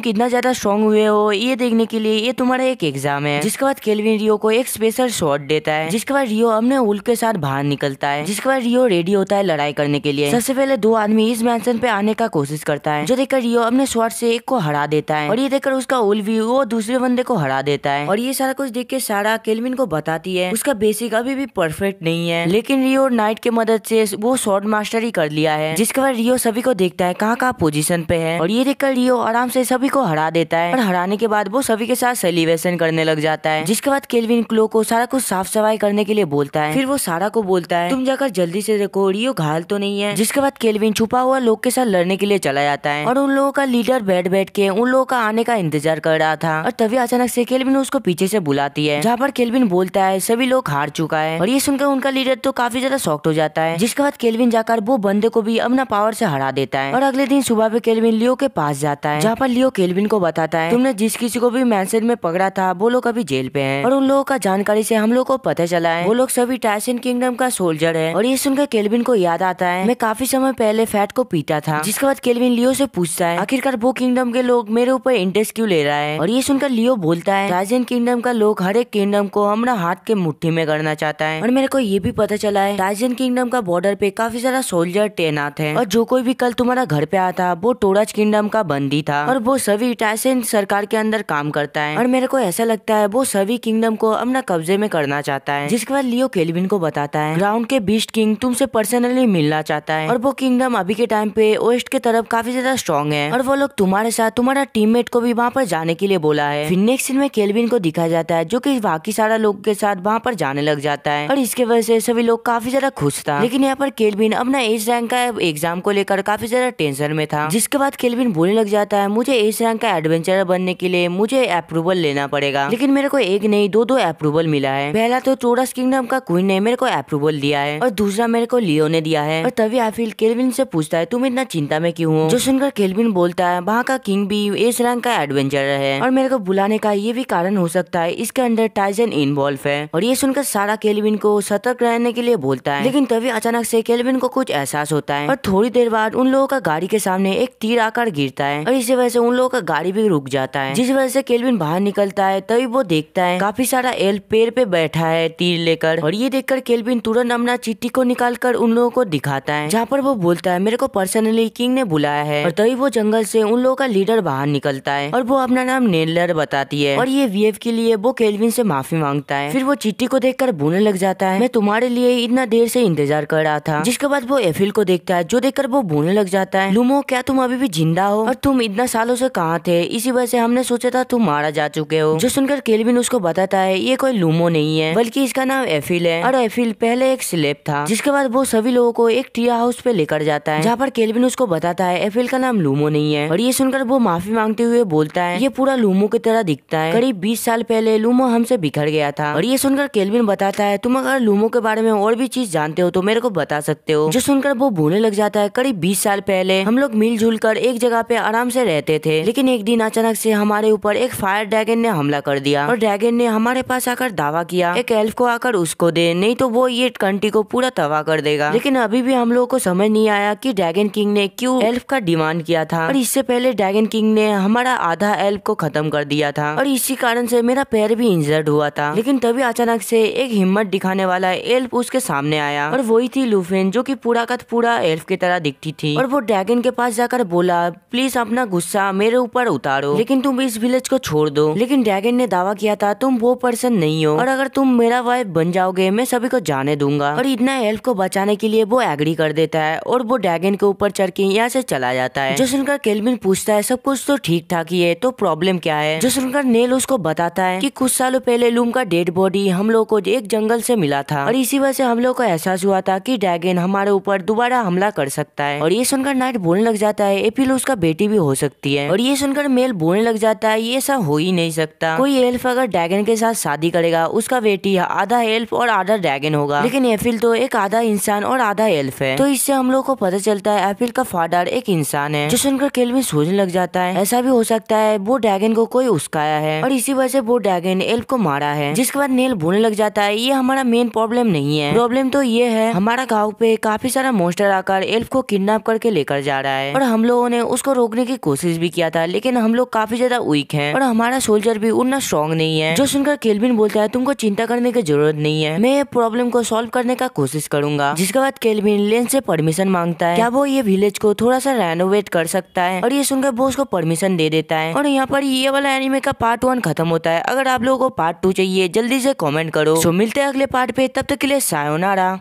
कितना ज्यादा स्ट्रॉन्ग हुए हो ये देखने के लिए ये तुम्हारा एक एग्जाम है। जिसके बाद केल्विन रियो को एक स्पेशल शॉट देता है, जिसके बाद रियो अपने उल्फ के साथ बाहर निकलता है। जिसके बाद रियो रेडी होता है लड़ाई करने के लिए। सबसे पहले दो आदमी इस मैंशन पे आने का कोशिश करता है, जो देखकर रियो अपने शॉट से एक को हरा देता है और ये देखकर उसका उल्फ भी वो दूसरे बंदे को हरा देता है। और ये सारा कुछ देख के सारा केल्विन को बताती है उसका बेसिक अभी भी परफेक्ट नहीं है, लेकिन रियो नाइट के मदद से वो शॉट मास्टर ही कर लिया है। जिसके बाद रियो सभी को देखता है कहाँ पोजीशन पे है और ये देखकर रियो आराम से सभी को हरा देता है और हराने के बाद वो सभी के साथ सेलिब्रेशन करने लग जाता है। जिसके बाद केल्विन क्लो को सारा कुछ साफ सफाई करने के लिए बोलता है। फिर वो सारा को बोलता है तुम जाकर जल्दी से देखो रियो घायल तो नहीं है। जिसके बाद केल्विन छुपा हुआ लोग के साथ लड़ने के लिए चला जाता है और उन लोगों का लीडर बैठ के उन लोगों का आने का इंतजार कर रहा था और तभी अचानक से केल्विन उसको पीछे से बुलाती है, जहाँ पर केल्विन बोलता है सभी लोग हार चुका है और ये सुनकर उनका लीडर तो काफी ज्यादा शॉक्ड हो जाता है। जिसके बाद केल्विन जाकर वो बंदे को भी अपना पावर से हरा देता है और अगले दिन सुबह पे केल्विन लियो के पास जाता है, जहाँ पर लियो केल्विन को बताता है तुमने जिस किसी को भी मैंशन में पकड़ा था वो लोग अभी जेल पे हैं और उन लोगों का जानकारी से हम लोग को पता चला है वो लोग सभी टाइसन किंगडम का सोल्जर है। और ये सुनकर केल्विन को याद आता है मैं काफी समय पहले फैट को पीटा था। जिसके बाद केल्विन लियो से पूछता है आखिरकार वो किंगडम के लोग मेरे ऊपर इंटरेस्ट क्यों ले रहा है और ये सुनकर लियो बोलता है टाइसन किंगडम का लोग हर एक किंगडम को हमारा हाथ के मुट्ठी में करना चाहता है और मेरे को ये भी पता चला है टाइसन किंगडम का बॉर्डर पे काफी सारा सोल्जर तैनात है और जो कोई भी कल तुम्हारा घर पे आता वो टोरच किंगडम का बंदी था और वो सभी टाइसन सरकार के अंदर काम करता है और मेरे को ऐसा लगता है वो सभी किंगडम को अपना कब्जे में करना चाहता है। जिसके बाद लियो केल्विन को बताता है ग्राउंड के बीस्ट किंग तुमसे पर्सनली मिलना चाहता है और वो किंगडम अभी के टाइम पे वेस्ट के तरफ काफी ज्यादा स्ट्रॉन्ग है और वो लोग तुम्हारे साथ तुम्हारा टीममेट को भी वहाँ पर जाने के लिए बोला है। फिर नेक्स्ट सीन में केल्विन को दिखाया जाता है जो कि बाकी सारा लोग के साथ वहाँ पर जाने लग जाता है और इसके वजह से सभी लोग काफी ज्यादा खुश था। लेकिन यहाँ पर केल्विन अपना एज रैंक का एग्जाम को लेकर काफी ज्यादा टेंशन में था। जिसके बाद केल्विन बोलने लग जाता है मुझे एज रैंक का एडवेंचरर बनने के लिए मुझे अप्रूवल लेना पड़ेगा, लेकिन मेरे को एक नहीं दो अप्रूवल मिला है। पहला तो टोरस किंगडम का क्वीन ने मेरे को अप्रूवल दिया है और दूसरा मेरे को लियो ने दिया है। और तभी आफिल केल्विन से पूछता है तुम इतना चिंता में क्यों हो, जो सुनकर केल्विन बोलता है वहाँ का किंग भी एज रैंक का एडवेंचरर है और मेरे को बुलाने का ये भी कारण हो सकता है इसके अंदर टाइसन इन्वॉल्व है। और ये सुनकर सारा केल्विन को सतर्क रहने के लिए बोलता है, लेकिन तभी अचानक से केल्विन को कुछ एहसास होता है और थोड़ी देर बाद उन लोगों का गाड़ी के सामने एक तीर आकर गिरता है और इसी वजह से उन लोगों का गाड़ी भी रुक जाता है। जिस वजह से केल्विन बाहर निकलता है तभी वो देखता है काफी सारा एल्फ पेड़ पे बैठा है तीर लेकर और ये देखकर केल्विन तुरंत अपना चिट्ठी को निकालकर उन लोगों को दिखाता है, जहाँ पर वो बोलता है मेरे को पर्सनली किंग ने बुलाया है। और तभी वो जंगल से उन लोगों का लीडर बाहर निकलता है और वो अपना नाम नेलर बताती है और ये वीएफ के लिए वो केल्विन से माफी मांगता है। फिर वो चिट्ठी को देखकर बोलने लग जाता है मैं तुम्हारे लिए इतना देर से इंतजार कर रहा था। जिसके बाद वो एफिल को देखता है जो देखकर वो बोलने लग जाता है लूमो क्या तुम अभी भी जिंदा हो और तुम इतना सालों से कहाँ थे, इसी वजह से हमने सोचा था तुम मारा जा चुके हो। जो सुनकर केल्विन उसको बताता है ये कोई लूमो नहीं है बल्कि इसका नाम एफिल है और एफिल पहले एक स्लेब था। जिसके बाद वो सभी लोगों को एक ट्री हाउस पे लेकर जाता है, जहाँ पर केल्विन उसको बताता है एफिल का नाम लूमो नहीं है और ये सुनकर वो माफी मांगते हुए बोलता है ये पूरा लूमो की तरह दिखता है, करीब 20 साल पहले लूमो हमसे बिखर गया था। और ये सुनकर केल्विन बताता है तुम अगर लूमो के बारे में और भी चीज जानते हो तो मेरे को बता सकते हो। जो सुनकर वो बोलने लग जाता है करीब 20 साल पहले हम लोग मिलजुल कर एक जगह पे आराम से रहते थे, लेकिन एक दिन अचानक से हमारे ऊपर एक फायर ड्रैगन ने हमला कर दिया और ड्रैगन ने हमारे पास आकर दावा किया एक एल्फ को आकर उसको दे, नहीं तो वो ये कंट्री को पूरा तबाह कर देगा। लेकिन अभी भी हम लोगों को समझ नहीं आया कि ड्रैगन किंग ने क्यों एल्फ का डिमांड किया था और इससे पहले ड्रैगन किंग ने हमारा आधा एल्फ को खत्म कर दिया था और इसी कारण से मेरा पैर भी इंजर्ड हुआ था। लेकिन तभी अचानक से एक हिम्मत दिखाने वाला एल्फ उसके सामने आया और वही थी लूफेन, जो कि पूरा का पूरा एल्फ की तरह दिखती थी और वो ड्रैगन के पास जाकर बोला प्लीज अपना गुस्सा मेरे ऊपर उतारो, लेकिन तुम इस विलेज को छोड़ दो। लेकिन ड्रैगन ने दावा किया था तुम वो पर्सन नहीं हो और अगर तुम मेरा वाइफ बन जाओगे मैं सभी को जाने दूंगा। और इतना एल्फ को बचाने के लिए वो एग्री कर देता है और वो ड्रैगन के ऊपर चढ़ के यहाँ से चला जाता है। जो सुनकर केल्विन पूछता है सब कुछ तो ठीक ठाक ही है तो प्रॉब्लम क्या है। जो सुनकर नेल उसको बताता है कि कुछ सालों पहले लूम का डेड बॉडी हम लोग को एक जंगल से मिला था और इसी वजह से हम लोग को एहसास हुआ था कि ड्रैगन हमारे ऊपर दोबारा हमला कर सकता है। और ये सुनकर नाइट बोलने लग जाता है एपिल उसका बेटी भी हो सकती है। और ये सुनकर मेल बोलने लग जाता है ये ऐसा हो ही नहीं सकता, कोई एल्फ अगर ड्रैगन के साथ शादी करेगा उसका बेटी आधा एल्फ और आधा ड्रैगन होगा, लेकिन एपिल तो एक आधा इंसान और आधा एल्फ है, तो इससे हम लोग को पता चलता है एपिल का फादर एक इंसान है। जो सुनकर केल्विन सोचने लग जाता है ऐसा भी हो सकता है वो ड्रैगन को कोई उस्काया है और इसी वजह से वो ड्रैगन एल्फ एल्फ को मारा है। जिसके बाद नेल बोलने लग जाता है ये हमारा मेन प्रॉब्लम नहीं है, प्रॉब्लम तो ये है हमारा गाँव पे काफी सारा मॉन्स्टर आकर एल्फ को किडनैप करके लेकर जा रहा है और हम लोगों ने उसको रोकने की कोशिश भी किया था, लेकिन हम लोग काफी ज्यादा वीक हैं और हमारा सोल्जर भी उतना स्ट्रॉन्ग नहीं है। जो सुनकर केल्विन बोलता है तुमको चिंता करने की जरूरत नहीं है, मैं ये प्रॉब्लम को सॉल्व करने का कोशिश करूंगा। जिसके बाद केल्विन लेन से परमिशन मांगता है क्या वो ये विलेज को थोड़ा सा रेनोवेट कर सकता है और ये सुनकर वो उसको परमिशन दे देता है। और यहाँ पर ये वाला एनिमे का पार्ट 1 खत्म होता है। अगर आप लोगों को पार्ट 2 चाहिए जल्दी से कमेंट करो। सो मिलते हैं अगले पार्ट पे, तब तक के लिए सायोनारा।